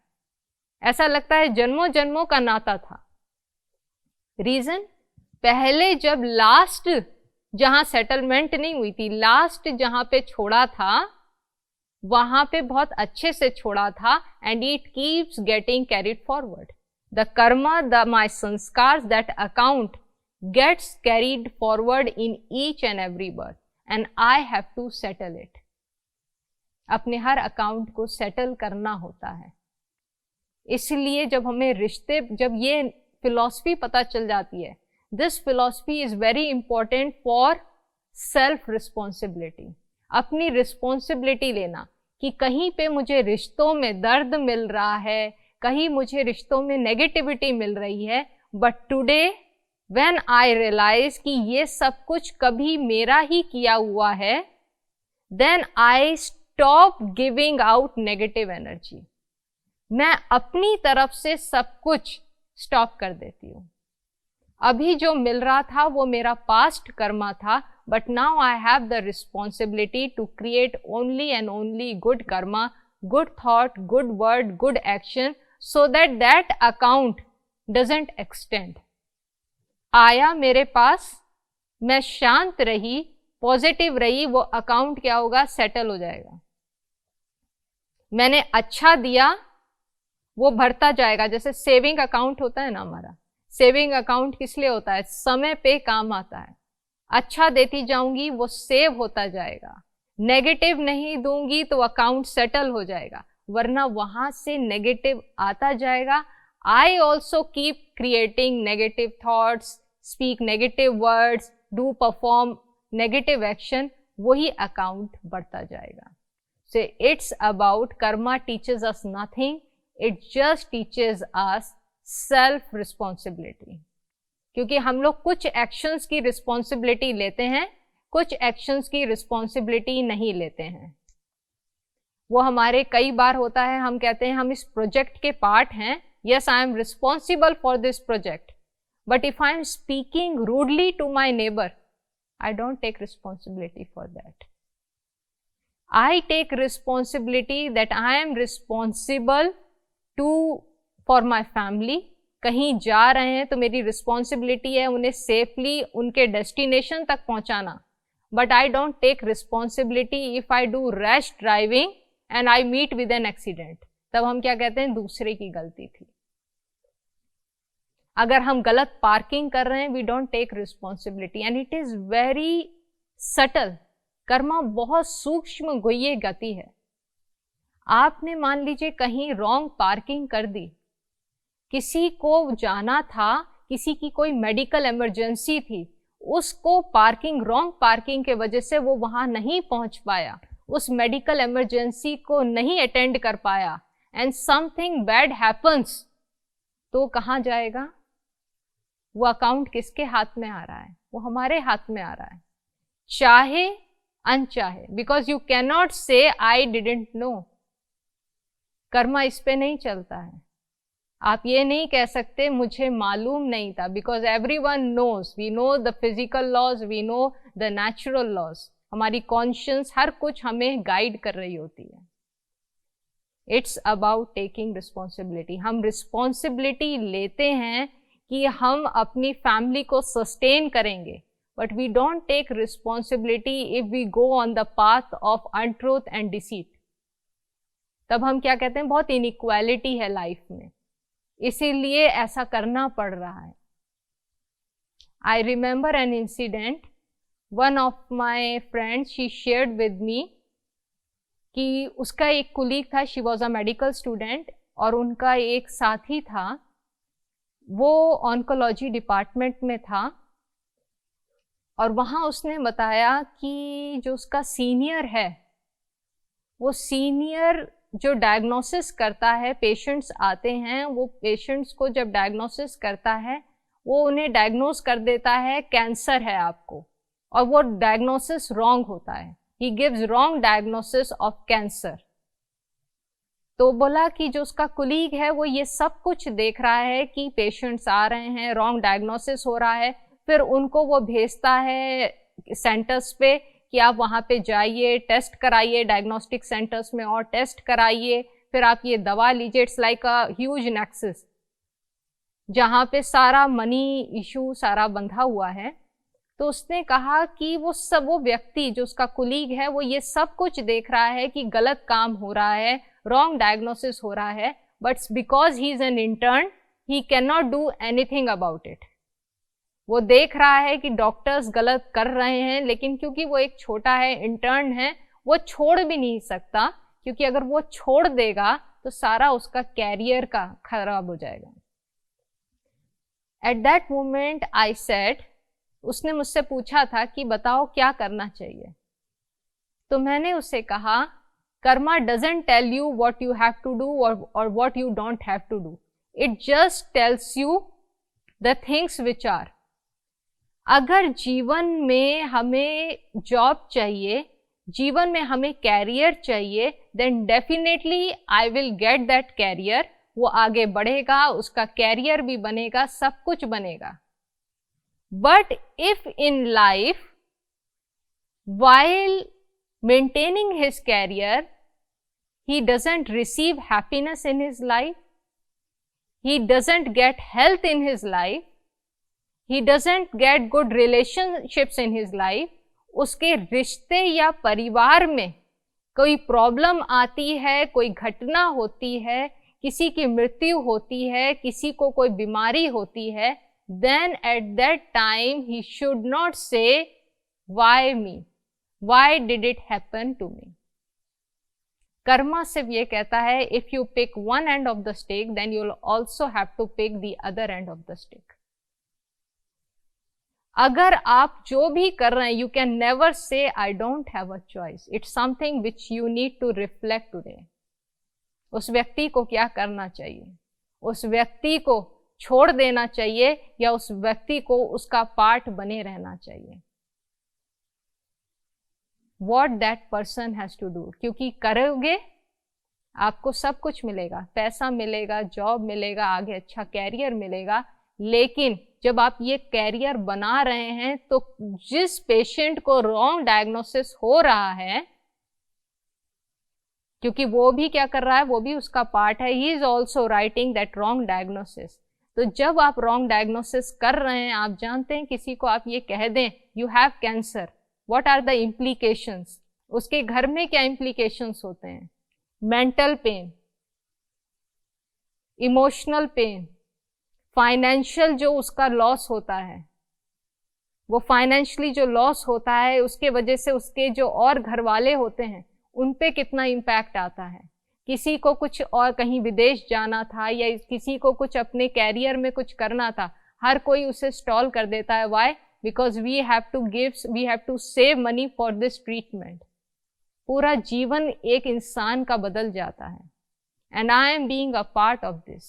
ऐसा लगता है जन्मों जन्मों का नाता था। रीजन, पहले जब लास्ट जहां सेटलमेंट नहीं हुई थी, लास्ट जहां पे छोड़ा था, वहां पे बहुत अच्छे से छोड़ा था, and it keeps getting carried forward. The karma, the my sanskar, that account gets carried forward in each and every birth, and I have to settle it. अपने हर अकाउंट को सेटल करना होता है। इसलिए जब हमें रिश्ते, जब ये फिलॉसफी पता चल जाती है, this philosophy is very important for self responsibility. अपनी रिस्पॉन्सिबिलिटी लेना कि कहीं पे मुझे रिश्तों में दर्द मिल रहा है, कहीं मुझे रिश्तों में नेगेटिविटी मिल रही है, but today when I realise कि ये सब कुछ कभी मेरा ही किया हुआ है, then I stop giving out negative energy. मैं अपनी तरफ से सब कुछ स्टॉप कर देती हूँ। अभी जो मिल रहा था वो मेरा पास्ट कर्मा था, but now I have the responsibility to create only and only good karma, good thought, good word, good action, so that that account doesn't extend. आया मेरे पास, मैं शांत रही, पॉजिटिव रही, वो अकाउंट क्या होगा, सेटल हो जाएगा। मैंने अच्छा दिया, वो भरता जाएगा। जैसे सेविंग अकाउंट होता है ना हमारा, सेविंग अकाउंट किस लिए होता है, समय पे काम आता है। अच्छा देती जाऊंगी वो सेव होता जाएगा, नेगेटिव नहीं दूंगी तो अकाउंट सेटल हो जाएगा, वरना वहां से नेगेटिव आता जाएगा। I also keep creating negative thoughts, speak negative words, do perform negative action, वही अकाउंट बढ़ता जाएगा। So it's about Karma teaches us nothing, it just teaches us self responsibility. क्योंकि हम लोग कुछ एक्शंस की रिस्पॉन्सिबिलिटी लेते हैं, कुछ एक्शंस की रिस्पॉन्सिबिलिटी नहीं लेते हैं। वो हमारे कई बार होता है, हम कहते हैं हम इस प्रोजेक्ट के पार्ट हैं, yes I am responsible for this project, but if I am speaking rudely to my neighbour, I don't take responsibility for that. I take responsibility that I am responsible for my family. कहीं जा रहे हैं तो मेरी रिस्पॉन्सिबिलिटी है उन्हें सेफली उनके डेस्टिनेशन तक पहुंचाना, but I don't take responsibility if I do rash driving and I meet with an accident. तब हम क्या कहते हैं, दूसरे की गलती थी। अगर हम गलत पार्किंग कर रहे हैं, we don't take responsibility and it is very subtle. Karma बहुत सूक्ष्म गुह्य गति है। आपने मान लीजिए कहीं रॉन्ग पार्किंग कर दी, किसी को जाना था, किसी की कोई मेडिकल इमरजेंसी थी, उसको पार्किंग, रॉन्ग पार्किंग के वजह से वो वहां नहीं पहुंच पाया, उस मेडिकल इमरजेंसी को नहीं अटेंड कर पाया, एंड समथिंग बैड हैपन्स, तो कहाँ जाएगा वो अकाउंट? किसके हाथ में आ रहा है? वो हमारे हाथ में आ रहा है, चाहे अनचाहे, बिकॉज यू कैन नॉट से आई डिडंट नो। कर्मा इस पे नहीं चलता है। आप ये नहीं कह सकते मुझे मालूम नहीं था, because everyone knows, we know the physical laws, we know the natural laws. हमारी कॉन्शियस हर कुछ हमें गाइड कर रही होती है। It's about taking responsibility. हम रिस्पॉन्सिबिलिटी लेते हैं कि हम अपनी फैमिली को सस्टेन करेंगे, but we don't take responsibility if we go on the path of untruth and deceit. तब हम क्या कहते हैं, बहुत इनइक्वालिटी है लाइफ में, इसीलिए ऐसा करना पड़ रहा है। I remember an incident, one of my friends she shared with me कि उसका एक कुलीग था, she was a medical student, और उनका एक साथी था, वो ऑन्कोलॉजी डिपार्टमेंट में था, और वहाँ उसने बताया कि जो उसका सीनियर है, वो सीनियर जो डायग्नोसिस करता है, पेशेंट्स आते हैं, वो पेशेंट्स को जब डायग्नोसिस करता है, वो उन्हें डायग्नोस कर देता है कैंसर है आपको, और वो डायग्नोसिस रॉन्ग होता है, he gives wrong diagnosis of cancer. तो बोला कि जो उसका कुलीग है वो ये सब कुछ देख रहा है कि पेशेंट्स आ रहे हैं, रॉन्ग डायग्नोसिस हो रहा है, फिर उनको वो भेजता है सेंटर्स पे कि आप वहाँ पे जाइए, टेस्ट कराइए, डायग्नोस्टिक सेंटर्स में और टेस्ट कराइए, फिर आप ये दवा लीजिए। It's like a huge nexus जहाँ पे सारा मनी इशू सारा बंधा हुआ है। तो उसने कहा कि वो व्यक्ति जो उसका कुलीग है, वो ये सब कुछ देख रहा है कि गलत काम हो रहा है, रॉन्ग डायग्नोसिस हो रहा है, but because he is an intern he can not do anything about it. वो देख रहा है कि डॉक्टर्स गलत कर रहे हैं, लेकिन क्योंकि वो एक छोटा है, इंटर्न है, वो छोड़ भी नहीं सकता, क्योंकि अगर वो छोड़ देगा तो सारा उसका कैरियर का खराब हो जाएगा। At that moment I said, उसने मुझसे पूछा था कि बताओ क्या करना चाहिए, तो मैंने उससे कहा, Karma doesn't tell you what you have to do or what you don't have to do. It just tells you the things which are. अगर जीवन में हमें जॉब चाहिए, जीवन में हमें कैरियर चाहिए, then definitely I will get that career. वो आगे बढ़ेगा, उसका कैरियर भी बनेगा, सब कुछ बनेगा. But if in life, while maintaining his career, he doesn't receive happiness in his life, he doesn't get health in his life, he doesn't get good relationships in his life, उसके रिश्ते या परिवार में कोई प्रॉब्लम आती है, कोई घटना होती है, किसी की मृत्यु होती है, किसी को कोई बीमारी होती है, then at that time he should not say, why me? Why did it happen to me? Karma सिर्फ ये कहता है, if you pick one end of the stick, then you'll also have to pick the other end of the stick. अगर आप जो भी कर रहे हैं, you can never say I don't have a choice. It's something which you need to reflect today. उस व्यक्ति को क्या करना चाहिए, उस व्यक्ति को छोड़ देना चाहिए या उस व्यक्ति को उसका पार्ट बने रहना चाहिए. What that person has to do. क्योंकि करोगे आपको सब कुछ मिलेगा, पैसा मिलेगा, जॉब मिलेगा, आगे अच्छा कैरियर मिलेगा, लेकिन जब आप ये कैरियर बना रहे हैं तो जिस पेशेंट को रॉन्ग डायग्नोसिस हो रहा है, क्योंकि वो भी क्या कर रहा है, वो भी उसका पार्ट है, he is also writing that wrong diagnosis. तो जब आप रॉन्ग डायग्नोसिस कर रहे हैं, आप जानते हैं किसी को आप ये कह दें you have cancer, what are the implications, उसके घर में क्या इम्प्लीकेशंस होते हैं, mental pain, emotional pain, financial जो उसका लॉस होता है, वो फाइनेंशियली जो लॉस होता है उसके वजह से उसके जो और घर वाले होते हैं उन पे कितना इम्पैक्ट आता है. किसी को कुछ और कहीं विदेश जाना था या किसी को कुछ अपने कैरियर में कुछ करना था, हर कोई उसे स्टॉल कर देता है. Why? Because we have to save money for this treatment. पूरा जीवन एक इंसान का बदल जाता है. And I am being a part of this.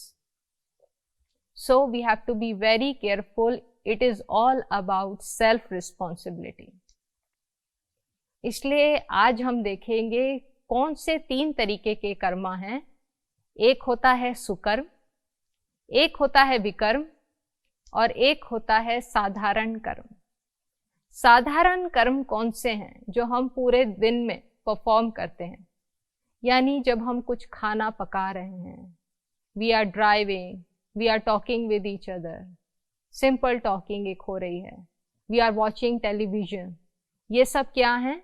So we have to be very careful. It is all about self responsibility. इसलिए आज हम देखेंगे कौन से 3 तरीके के कर्मा हैं. एक होता है सुकर्म, एक होता है विकर्म और एक होता है साधारण कर्म. साधारण कर्म कौन से हैं? जो हम पूरे दिन में परफॉर्म करते हैं. यानी जब हम कुछ खाना पका रहे हैं, we are driving, we are talking with each other, simple talking एक हो रही है, वी आर वॉचिंग टेलीविजन, ये सब क्या है?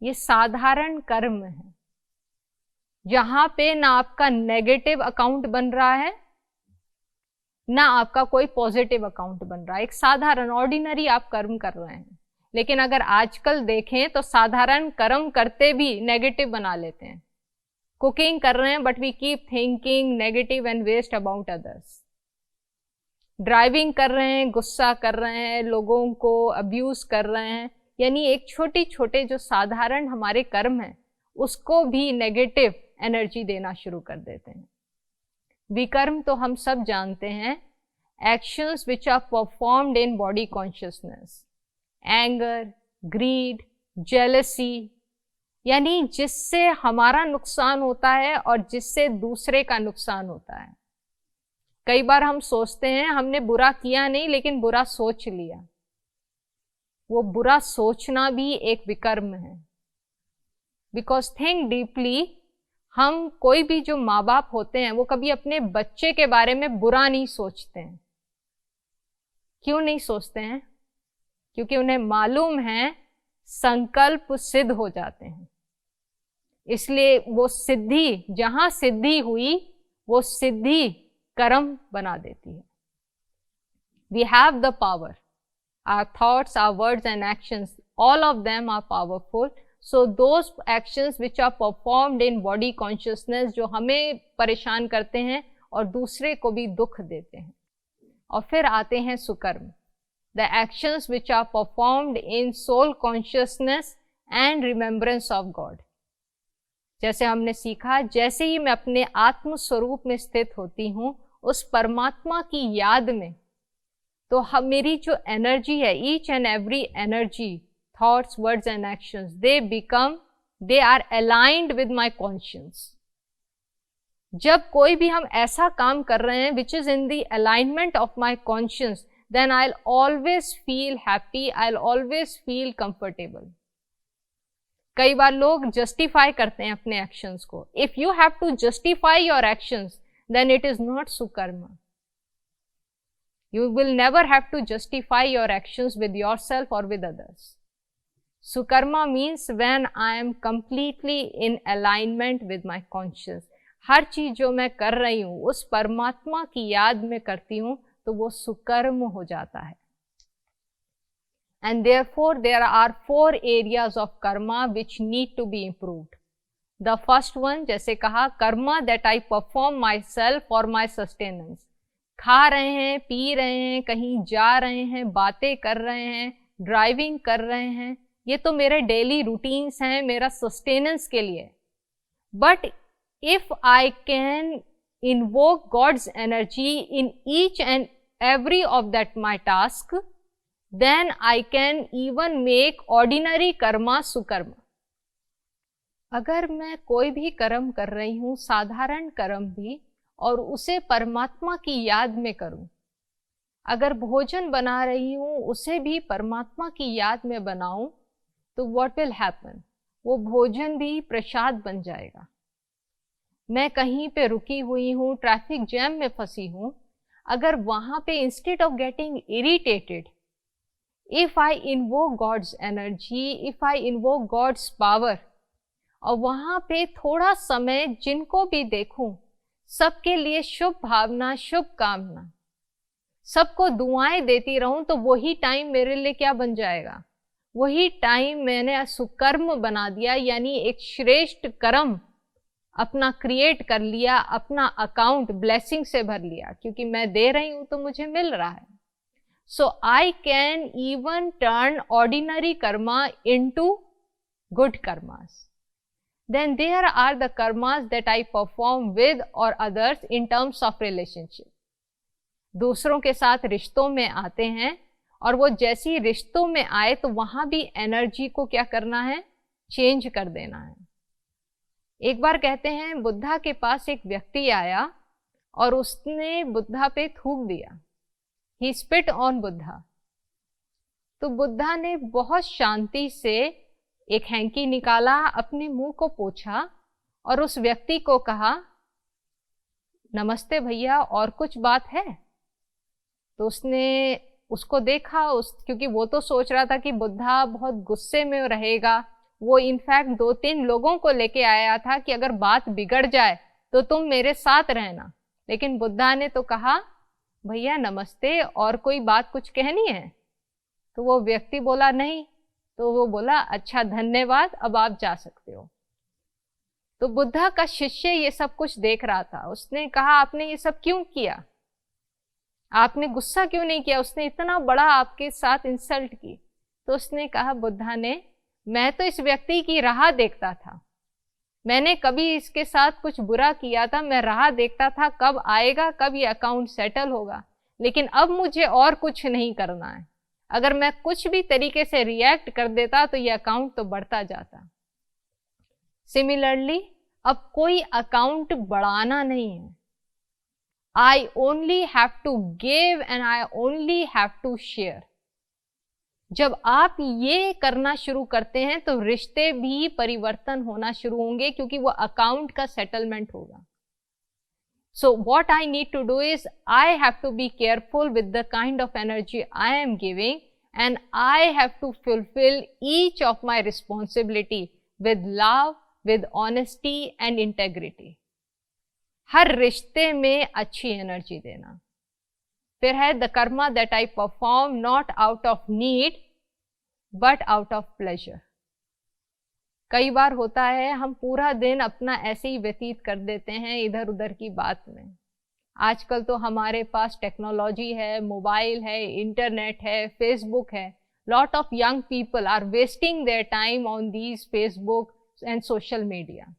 ये साधारण कर्म है, जहां पे ना आपका नेगेटिव अकाउंट बन रहा है ना आपका कोई पॉजिटिव अकाउंट बन रहा है. एक साधारण ऑर्डिनरी आप कर्म कर रहे हैं. लेकिन अगर आजकल देखें तो साधारण कर्म करते भी नेगेटिव बना लेते हैं. कुकिंग कर रहे हैं but we keep thinking negative and waste about others. Driving कर रहे हैं, गुस्सा कर रहे हैं, लोगों को अब्यूज कर रहे हैं. यानी एक छोटे जो साधारण हमारे कर्म हैं उसको भी नेगेटिव एनर्जी देना शुरू कर देते हैं. विकर्म तो हम सब जानते हैं, actions which are performed in body consciousness, anger, greed, jealousy, यानी जिससे हमारा नुकसान होता है और जिससे दूसरे का नुकसान होता है. कई बार हम सोचते हैं हमने बुरा किया नहीं लेकिन बुरा सोच लिया. वो बुरा सोचना भी एक विकर्म है. बिकॉज थिंक डीपली, हम कोई भी जो माँ बाप होते हैं वो कभी अपने बच्चे के बारे में बुरा नहीं सोचते हैं. क्यों नहीं सोचते हैं? क्योंकि उन्हें मालूम है संकल्प सिद्ध हो जाते हैं. इसलिए वो सिद्धि, जहां सिद्धि हुई वो सिद्धि कर्म बना देती है. We have the power. Our thoughts, our words and actions, all of them are powerful. So those actions which are performed in body consciousness जो हमें परेशान करते हैं और दूसरे को भी दुख देते हैं, और फिर आते हैं सुकर्म, the actions which are performed in soul consciousness and remembrance of God. जैसे हमने सीखा, जैसे ही मैं अपने आत्म स्वरूप में स्थित होती हूँ, उस परमात्मा की याद में, तो मेरी जो एनर्जी है, each and every energy, thoughts, words and actions, they are aligned with my conscious. जब कोई भी हम ऐसा काम कर रहे हैं which is in the alignment of my conscious, then I will always feel happy, I will always feel comfortable. कई बार लोग जस्टिफाई करते हैं अपने एक्शंस को। If you have to justify your actions, then it is not sukarma. You will never have to justify your actions with yourself or with others. Sukarma means when I am completely in alignment with my conscience. हर चीज जो मैं कर रही हूँ उस परमात्मा की याद में करती हूँ, तो वो सुकर्म हो जाता है। And therefore there are 4 areas of karma which need to be improved. The first one, जैसे कहा, Karma that I perform myself for my sustenance. खा रहे हैं, पी रहे हैं, कहीं जा रहे हैं, बातें कर रहे हैं, ड्राइविंग कर रहे हैं, ये तो मेरे डेली रूटीन्स हैं, मेरा सस्टेनेंस के लिए। But if I can invoke God's energy in each and every of that my task, then I can even make ordinary karma sukarma. अगर मैं कोई भी कर्म कर रही हूँ, साधारण कर्म भी, और उसे परमात्मा की याद में करूं, अगर भोजन बना रही हूं उसे भी परमात्मा की याद में बनाऊं, तो व्हाट विल हैपन, वो भोजन भी प्रसाद बन जाएगा। मैं कहीं पे रुकी हुई हूं, ट्रैफिक जैम में फंसी हूं, अगर वहां पे instead of getting irritated, if I invoke God's energy, if I invoke God's power, और वहां पे थोड़ा समय जिनको भी देखूं सबके लिए शुभ भावना, शुभ कामना, सबको दुआएं देती रहूं, तो वही टाइम मेरे लिए क्या बन जाएगा, वही टाइम मैंने सुकर्म बना दिया, यानी एक श्रेष्ठ कर्म अपना क्रिएट कर लिया, अपना अकाउंट ब्लेसिंग से भर लिया, क्योंकि मैं दे रही हूं तो मुझे मिल रहा है। So I can even turn ordinary karma into good karmas. Then there are the karmas that I perform with or others in terms of relationship. दूसरों के साथ रिश्तों में आते हैं, और वो जैसी रिश्तों में आए तो वहां भी एनर्जी को क्या करना है, चेंज कर देना है। एक बार कहते हैं बुद्धा के पास एक व्यक्ति आया और उसने बुद्धा पे थूक दिया, ही स्पिट ऑन बुद्धा। तो बुद्धा ने बहुत शांति से एक हैंकी निकाला, अपने मुंह को पोंछा और उस व्यक्ति को कहा, नमस्ते भैया, और कुछ बात है? तो उसने उसको देखा, क्योंकि वो तो सोच रहा था कि बुद्धा बहुत गुस्से में रहेगा। वो इनफैक्ट 2-3 लोगों को लेके आया था कि अगर बात बिगड़ जाए तो तुम मेरे साथ रहना। लेकिन बुद्धा ने तो कहा, भैया नमस्ते, और कोई बात कुछ कहनी है? तो वो व्यक्ति बोला नहीं। तो वो बोला, अच्छा धन्यवाद, अब आप जा सकते हो। तो बुद्धा का शिष्य ये सब कुछ देख रहा था। उसने कहा, आपने ये सब क्यों किया? आपने गुस्सा क्यों नहीं किया? उसने इतना बड़ा आपके साथ इंसल्ट की। तो उसने कहा, बुद्धा ने, मैं तो इस व्यक्ति की राह देखता था, मैंने कभी इसके साथ कुछ बुरा किया था, मैं राह देखता था कब आएगा, कब ये अकाउंट सेटल होगा। लेकिन अब मुझे और कुछ नहीं करना है। अगर मैं कुछ भी तरीके से रिएक्ट कर देता तो ये अकाउंट तो बढ़ता जाता। सिमिलरली अब कोई अकाउंट बढ़ाना नहीं है। I only have to give and I only have to share. जब आप ये करना शुरू करते हैं तो रिश्ते भी परिवर्तन होना शुरू होंगे, क्योंकि वो अकाउंट का सेटलमेंट होगा। So what I need to do is I have to be careful with the kind of energy I am giving, and I have to fulfill each of my responsibility with love, with honesty and integrity. हर रिश्ते में अच्छी एनर्जी देना। फिर है the karma that I perform not out of need but out of pleasure. कई बार होता है हम पूरा दिन अपना ऐसे ही व्यतीत कर देते हैं इधर उधर की बात में। आजकल तो हमारे पास टेक्नोलॉजी है, मोबाइल है, इंटरनेट है, फेसबुक है. Lot of young people are wasting their time on these Facebook and social media.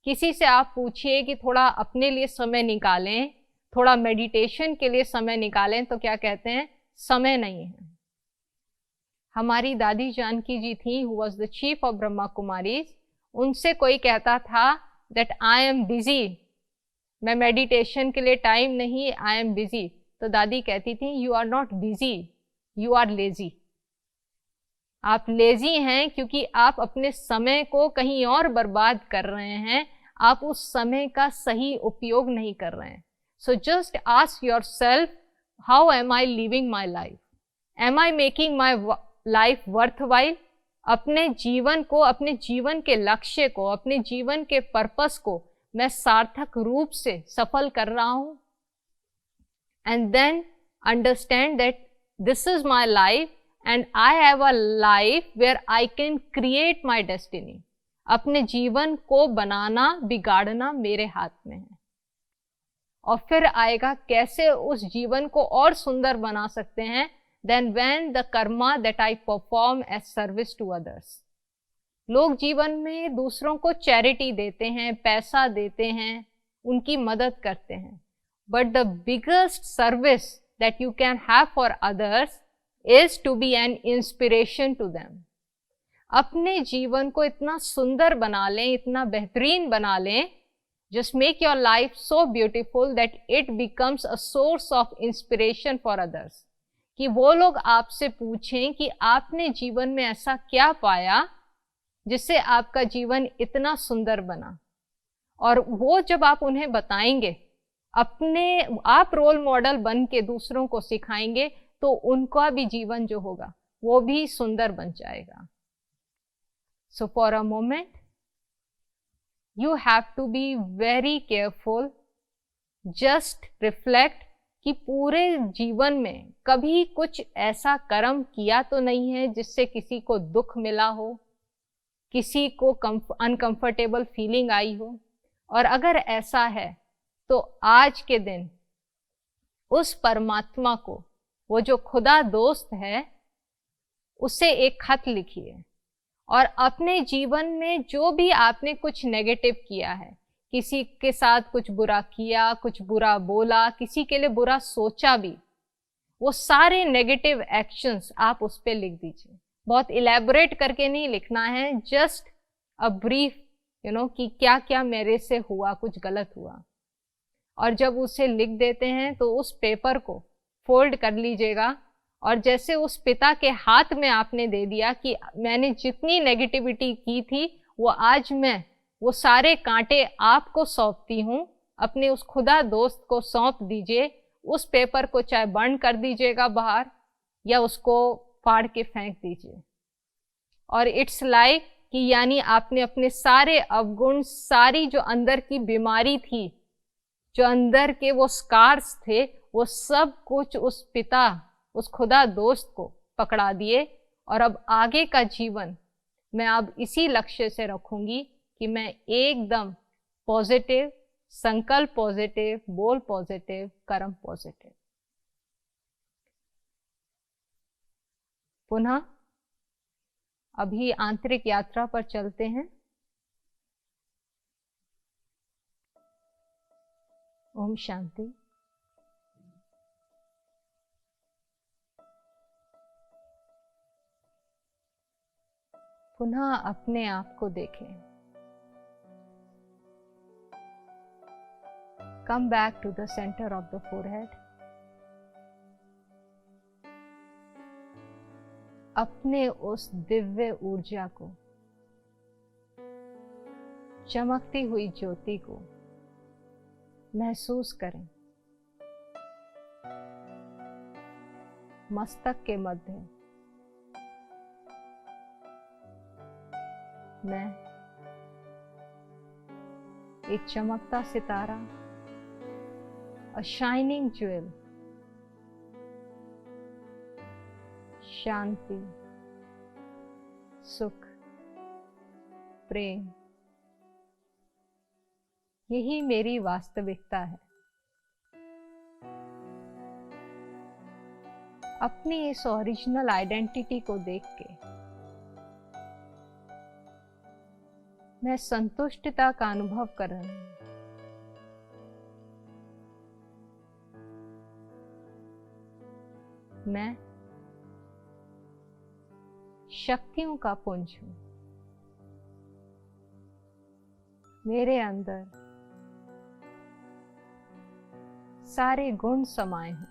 किसी से आप पूछिए कि थोड़ा अपने लिए समय निकालें, थोड़ा मेडिटेशन के लिए समय निकालें, तो क्या कहते हैं? समय नहीं है. हमारी दादी जानकी जी थी, who was the chief of Brahma Kumaris. उनसे कोई कहता था दैट आई एम बिजी, मैं मेडिटेशन के लिए टाइम नहीं, आई एम बिजी. तो दादी कहती थी you are not busy, you are lazy. आप लेजी हैं क्योंकि आप अपने समय को कहीं और बर्बाद कर रहे हैं, आप उस समय का सही उपयोग नहीं कर रहे हैं. So just ask yourself, how am I living my life? Am I making my life worthwhile? अपने जीवन को, अपने जीवन के लक्ष्य को, अपने जीवन के पर्पस को मैं सार्थक रूप से सफल कर रहा हूं? And then understand that this is my life and I have a life where I can create my destiny. अपने जीवन को बनाना, बिगाड़ना मेरे हाथ में है. और फिर आएगा कैसे उस जीवन को और सुंदर बना सकते हैं? Then when the karma that I perform as service to others. लोग जीवन में दूसरों को चैरिटी देते हैं, पैसा देते हैं, उनकी मदद करते हैं. But the biggest service that you can have for others is to be an inspiration to them. अपने जीवन को इतना सुंदर बना लें, इतना बेहतरीन बना लें, just make your life so beautiful that it becomes a source of inspiration for others. कि वो लोग आपसे पूछें कि आपने जीवन में ऐसा क्या पाया जिससे आपका जीवन इतना सुंदर बना. और वो जब आप उन्हें बताएंगे, अपने आप रोल मॉडल बन के दूसरों को सिखाएंगे, तो उनका भी जीवन जो होगा वो भी सुंदर बन जाएगा. So for a moment you have to be very careful. Just reflect कि पूरे जीवन में कभी कुछ ऐसा कर्म किया तो नहीं है जिससे किसी को दुख मिला हो, किसी को अनकंफर्टेबल फीलिंग आई हो. और अगर ऐसा है तो आज के दिन उस परमात्मा को, वो जो खुदा दोस्त है, उसे एक खत लिखिए और अपने जीवन में जो भी आपने कुछ नेगेटिव किया है, किसी के साथ कुछ बुरा किया, कुछ बुरा बोला, किसी के लिए बुरा सोचा भी, वो सारे नेगेटिव एक्शंस आप उस पर लिख दीजिए. बहुत इलेबोरेट करके नहीं लिखना है, जस्ट अ ब्रीफ कि क्या क्या मेरे से हुआ, कुछ गलत हुआ. और जब उसे लिख देते हैं तो उस पेपर को फोल्ड कर लीजिएगा और जैसे उस पिता के हाथ में आपने दे दिया कि मैंने जितनी नेगेटिविटी की थी वो आज मैं वो सारे कांटे आपको सौंपती हूँ, अपने उस खुदा दोस्त को सौंप दीजिए. उस पेपर को चाहे बर्न कर दीजिएगा बाहर या उसको फाड़ के फेंक दीजिए. और इट्स लाइक कि यानी आपने अपने सारे अवगुण, सारी जो अंदर की बीमारी थी, जो अंदर के वो स्कार्स थे, वो सब कुछ उस पिता, उस खुदा दोस्त को पकड़ा दिए. और अब आगे का जीवन मैं अब इसी लक्ष्य से रखूंगी कि मैं एकदम पॉजिटिव, संकल्प पॉजिटिव, बोल पॉजिटिव, कर्म पॉजिटिव. पुनः अभी आंतरिक यात्रा पर चलते हैं. ओम शांति. पुनः अपने आप को देखें. Come back to the centre of the forehead. अपने उस दिव्य ऊर्जा को, चमकती हुई ज्योति को महसूस करें. मस्तक के मध्य मैं एक चमकता सितारा, अ शाइनिंग ज्वेल, शांति, सुख, प्रेम, यही मेरी वास्तविकता है. अपनी इस ओरिजिनल आइडेंटिटी को देख के मैं संतुष्टता का अनुभव कर रही हूँ। मैं शक्तियों का पुंज हूँ। मेरे अंदर सारे गुण समाये हैं,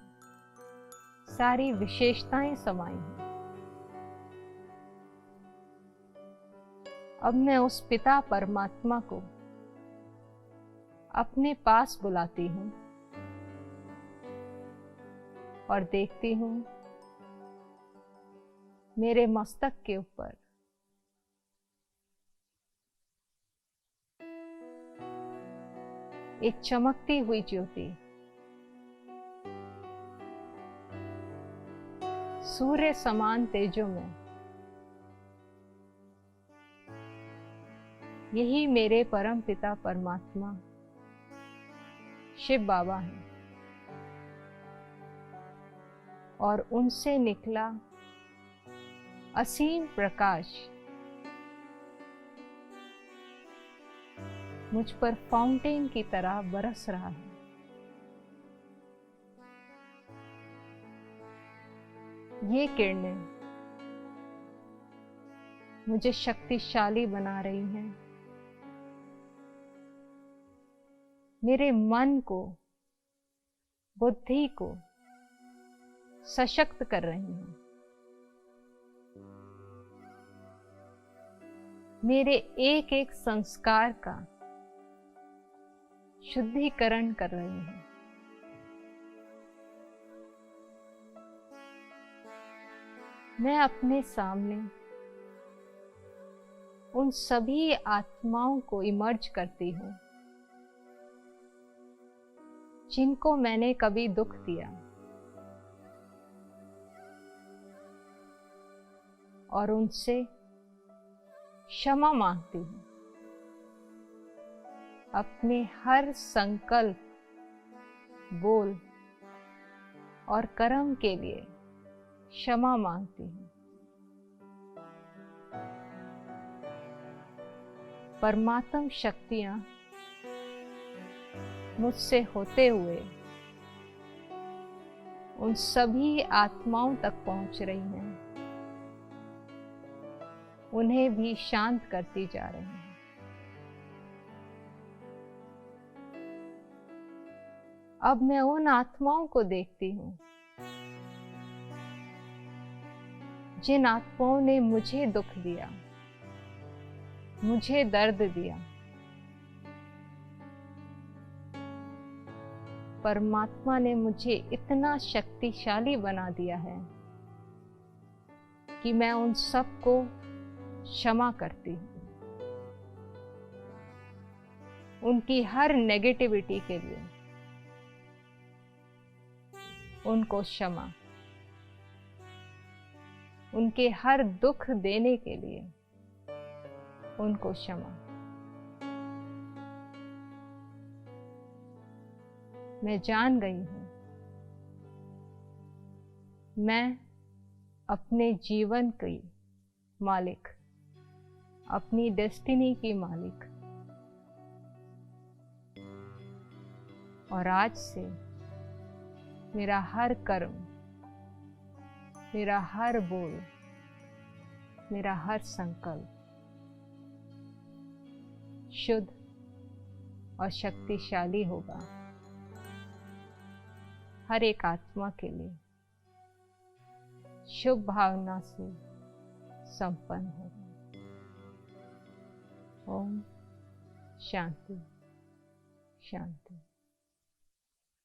सारी विशेषताएं समाई हैं। अब मैं उस पिता परमात्मा को अपने पास बुलाती हूँ और देखती हूँ मेरे मस्तक के ऊपर एक चमकती हुई ज्योति सूर्य समान तेजों में, यही मेरे परम पिता परमात्मा शिव बाबा हैं और उनसे निकला असीम प्रकाश मुझ पर फाउंटेन की तरह बरस रहा है। ये किरणें मुझे शक्तिशाली बना रही हैं, मेरे मन को, बुद्धि को सशक्त कर रही हैं, मेरे एक एक संस्कार का शुद्धिकरण कर रही हैं। मैं अपने सामने उन सभी आत्माओं को इमर्ज करती हूँ जिनको मैंने कभी दुख दिया और उनसे क्षमा मांगती हूँ। अपने हर संकल्प, बोल और कर्म के लिए क्षमा मांगती हूँ। परमात्म शक्तियाँ मुझसे होते हुए उन सभी आत्माओं तक पहुँच रही हैं, उन्हें भी शांत करती जा रही हैं। अब मैं उन आत्माओं को देखती हूँ जिन आत्माओं ने मुझे दुख दिया, मुझे दर्द दिया। परमात्मा ने मुझे इतना शक्तिशाली बना दिया है कि मैं उन सबको क्षमा करती हूँ। उनकी हर नेगेटिविटी के लिए उनको क्षमा, उनके हर दुख देने के लिए उनको क्षमा। मैं जान गई हूँ मैं अपने जीवन की मालिक, अपनी डेस्टिनी की मालिक, और आज से मेरा हर कर्म, मेरा हर बोल, मेरा हर संकल्प शुद्ध और शक्तिशाली होगा। हर एक आत्मा के लिए शुभ भावना से संपन्न होगा। ओम शांति शांति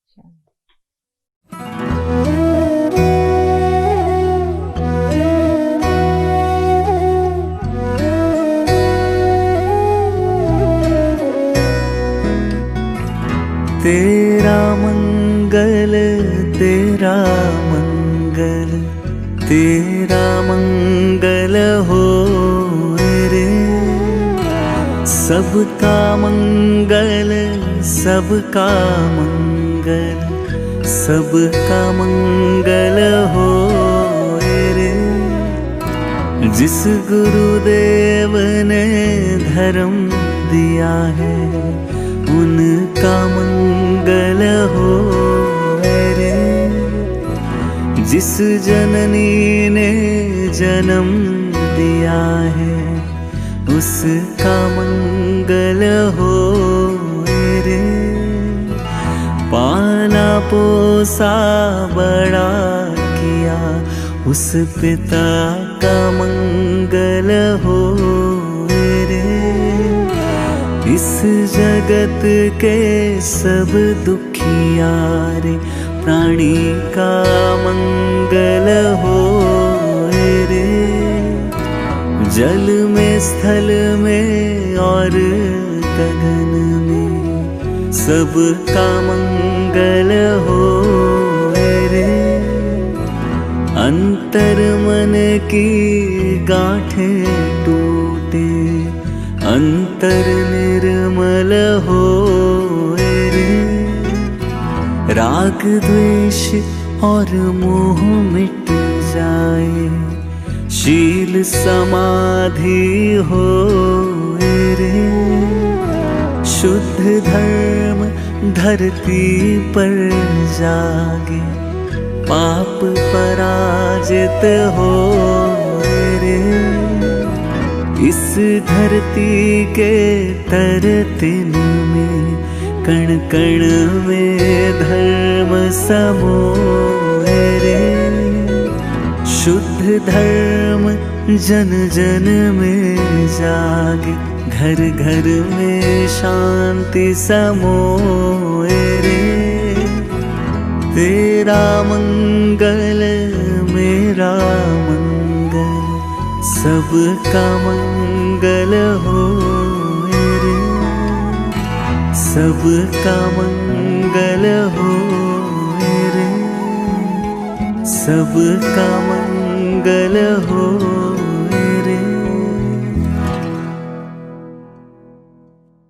शांति। तेरा मंगल, तेरा मंगल, तेरा मंगल हो रे। सबका मंगल, सबका मंगल, सबका मंगल हो जिस गुरुदेव ने धर्म दिया है उनका मंगल हो रे। जिस जननी ने जन्म दिया है उसका मंगल हो रे। पाला पोसा बड़ा किया उस पिता का मंगल हो रे। इस जगत के सब दुखियारे प्राणी का मंगल हो रे। जल में स्थल में और गगन में सबका मंगल हो रे। अंतर मन की गांठें टूटे अंतर निर्मल हो रे। राग द्वेष और मोह मिट जाए शील समाधि हो रे। शुद्ध धर्म धरती पर जागे पाप पराजित हो रे। इस धरती के तरतिन में कण कण में धर्म समोए रे। शुद्ध धर्म जन जन में जागे घर घर में शांति समोए रे। तेरा मंगल मेरा मंगल सबका मंगल हो रे। सबका मंगल हो रे। सबका मंगल हो